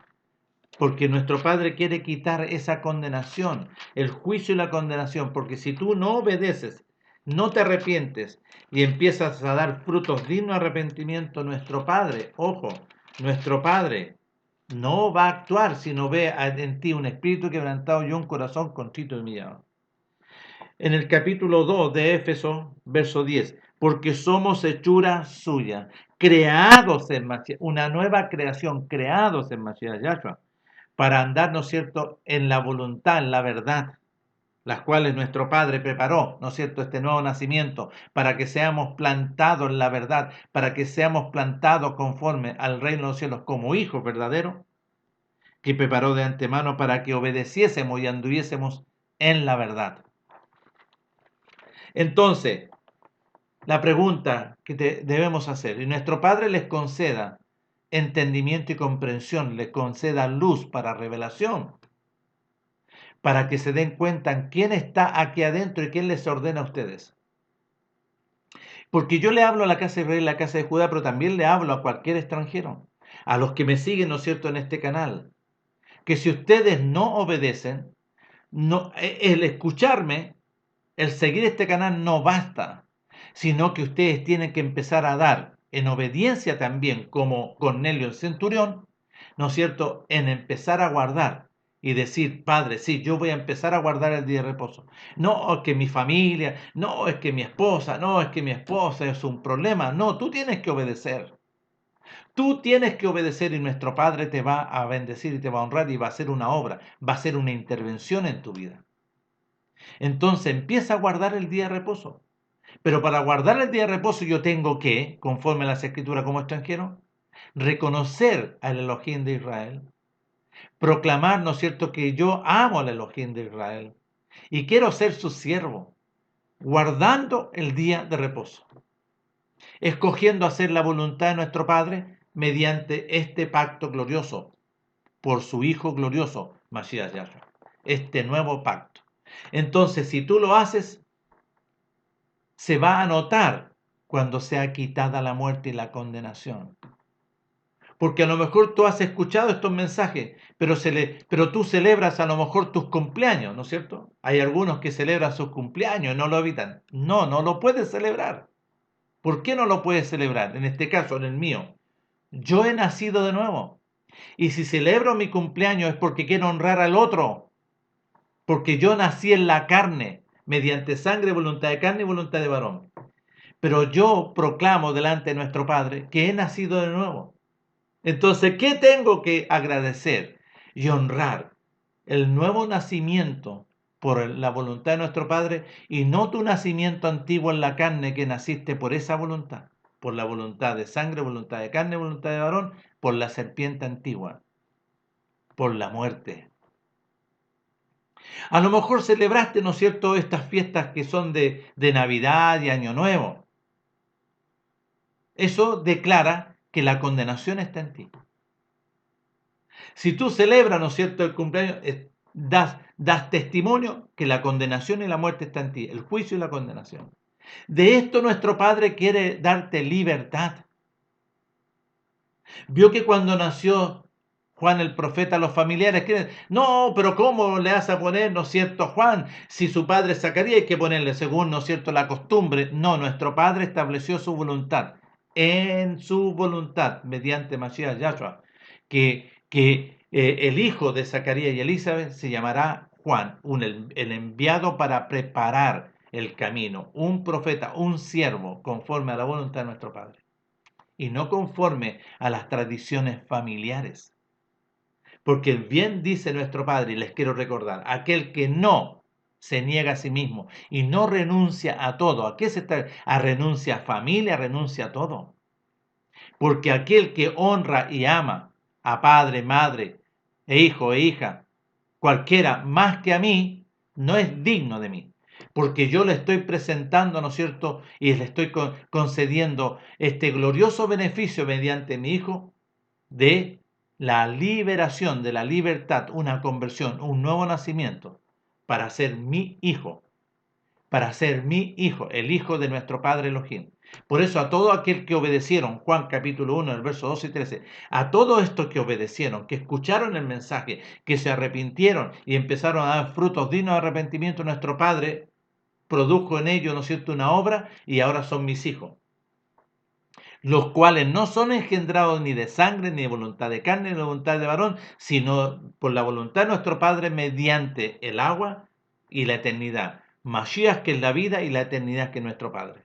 porque nuestro Padre quiere quitar esa condenación, el juicio y la condenación, porque si tú no obedeces, no te arrepientes y empiezas a dar frutos dignos de arrepentimiento, nuestro Padre, ojo, nuestro Padre no va a actuar si no ve en ti un espíritu quebrantado y un corazón contrito y humillado. En el capítulo 2 de Éfeso, verso 10, porque somos hechura suya, creados en Mashiach, una nueva creación, creados en Mashiach Yahshua, para andar, ¿no es cierto?, en la voluntad, en la verdad, las cuales nuestro Padre preparó, ¿no es cierto?, este nuevo nacimiento, para que seamos plantados en la verdad, para que seamos plantados conforme al reino de los cielos como hijos verdaderos, que preparó de antemano para que obedeciésemos y anduviésemos en la verdad. Entonces, la pregunta que debemos hacer, y nuestro Padre les conceda entendimiento y comprensión, les conceda luz para revelación, para que se den cuenta en quién está aquí adentro y quién les ordena a ustedes. Porque yo le hablo a la casa de Israel, a la casa de Judá, pero también le hablo a cualquier extranjero, a los que me siguen, ¿no es cierto?, en este canal, que si ustedes no obedecen, no, el escucharme, el seguir este canal no basta, sino que ustedes tienen que empezar a dar en obediencia también, como Cornelio el centurión, ¿no es cierto?, en empezar a guardar y decir, Padre, sí, yo voy a empezar a guardar el día de reposo. No, es que mi familia, no, es que mi esposa, no, es que mi esposa es un problema. No, tú tienes que obedecer. Tú tienes que obedecer y nuestro Padre te va a bendecir y te va a honrar y va a hacer una obra, va a hacer una intervención en tu vida. Entonces empieza a guardar el día de reposo. Pero para guardar el día de reposo yo tengo que, conforme a las escrituras como extranjero, reconocer al Elohim de Israel, proclamar, ¿no es cierto?, que yo amo al Elohim de Israel y quiero ser su siervo. guardando el día de reposo, escogiendo hacer la voluntad de nuestro Padre mediante este pacto glorioso, por su Hijo glorioso, Mashiach Yahshua, este nuevo pacto. Entonces, si tú lo haces, se va a notar cuando sea quitada la muerte y la condenación. Porque a lo mejor tú has escuchado estos mensajes, pero tú celebras a lo mejor tus cumpleaños, ¿no es cierto? Hay algunos que celebran sus cumpleaños y no lo evitan. No, no lo puedes celebrar. ¿Por qué no lo puedes celebrar? En este caso, en el mío. Yo he nacido de nuevo. Y si celebro mi cumpleaños es porque quiero honrar al otro. Porque yo nací en la carne, mediante sangre, voluntad de carne y voluntad de varón. Pero yo proclamo delante de nuestro Padre que he nacido de nuevo. Entonces, ¿qué tengo que agradecer y honrar? El nuevo nacimiento por la voluntad de nuestro Padre y no tu nacimiento antiguo en la carne que naciste por esa voluntad, por la voluntad de sangre, voluntad de carne, voluntad de varón, por la serpiente antigua, por la muerte. A lo mejor celebraste, ¿no es cierto?, estas fiestas que son de Navidad y Año Nuevo. Eso declara que la condenación está en ti. Si tú celebras, ¿no es cierto?, el cumpleaños, das testimonio que la condenación y la muerte está en ti, el juicio y la condenación. De esto nuestro Padre quiere darte libertad. Vio que cuando nació Juan el profeta, los familiares quieren, no, pero ¿cómo le vas a poner, ¿no es cierto?, a Juan? Si su padre Zacarías hay que ponerle según, ¿no es cierto?, la costumbre. No, nuestro Padre estableció su voluntad, en su voluntad, mediante Mashiach Yahshua, que el hijo de Zacarías y Elizabeth se llamará Juan, el enviado para preparar el camino, un profeta, un siervo, conforme a la voluntad de nuestro Padre, y no conforme a las tradiciones familiares. Porque bien dice nuestro Padre, y les quiero recordar, aquel que no se niega a sí mismo y no renuncia a todo, ¿a qué se está? A renuncia a familia, renuncia a todo. Porque aquel que honra y ama a padre, madre, e hijo e hija, cualquiera más que a mí, no es digno de mí. Porque yo le estoy presentando, ¿no es cierto? Y le estoy concediendo este glorioso beneficio mediante mi hijo de la liberación, de la libertad, una conversión, un nuevo nacimiento, para ser mi hijo, el hijo de nuestro Padre Elohim. Por eso a todo aquel que obedecieron, Juan capítulo 1, el verso 12 y 13, a todos estos que obedecieron, que escucharon el mensaje, que se arrepintieron y empezaron a dar frutos dignos de arrepentimiento, nuestro Padre produjo en ellos, ¿no es cierto?, una obra y ahora son mis hijos, los cuales no son engendrados ni de sangre, ni de voluntad de carne, ni de voluntad de varón, sino por la voluntad de nuestro Padre mediante el agua y la eternidad. Mashiach, que es la vida, y la eternidad, que es nuestro Padre.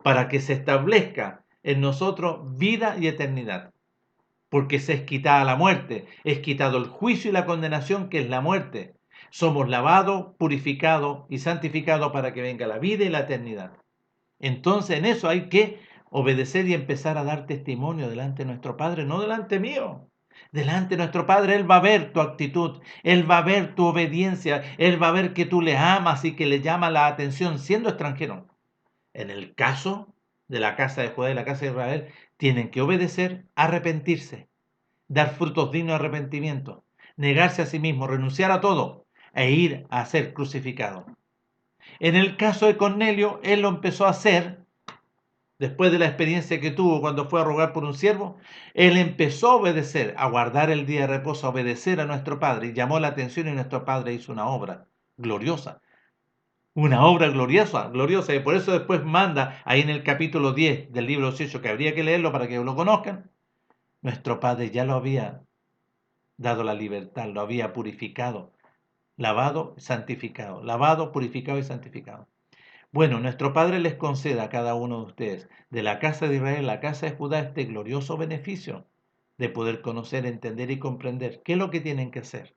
Para que se establezca en nosotros vida y eternidad. Porque se es quitada la muerte, es quitado el juicio y la condenación, que es la muerte. Somos lavados, purificados y santificados para que venga la vida y la eternidad. Entonces en eso hay que obedecer y empezar a dar testimonio delante de nuestro Padre, no delante mío. Delante de nuestro Padre, Él va a ver tu actitud, Él va a ver tu obediencia, Él va a ver que tú le amas y que le llama la atención siendo extranjero. En el caso de la casa de Judá y la casa de Israel, tienen que obedecer, arrepentirse, dar frutos dignos de arrepentimiento, negarse a sí mismo, renunciar a todo e ir a ser crucificado. En el caso de Cornelio, él lo empezó a hacer después de la experiencia que tuvo cuando fue a rogar por un siervo. Él empezó a obedecer, a guardar el día de reposo, a obedecer a nuestro Padre, y llamó la atención, y nuestro Padre hizo una obra gloriosa. Una obra gloriosa, gloriosa, y por eso después manda ahí en el capítulo 10 del libro de los Hechos, que habría que leerlo para que lo conozcan. Nuestro Padre ya lo había dado la libertad, lo había purificado, lavado, santificado, lavado, purificado y santificado. Bueno, nuestro Padre les conceda a cada uno de ustedes, de la casa de Israel, la casa de Judá, este glorioso beneficio de poder conocer, entender y comprender qué es lo que tienen que hacer.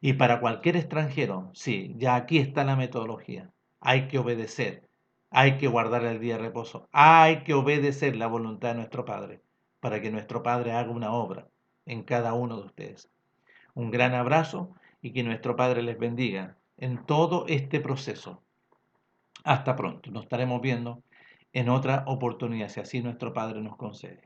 Y para cualquier extranjero, sí, ya aquí está la metodología. Hay que obedecer, hay que guardar el día de reposo, hay que obedecer la voluntad de nuestro Padre, para que nuestro Padre haga una obra en cada uno de ustedes. Un gran abrazo y que nuestro Padre les bendiga en todo este proceso. Hasta pronto. Nos estaremos viendo en otra oportunidad, si así nuestro Padre nos concede.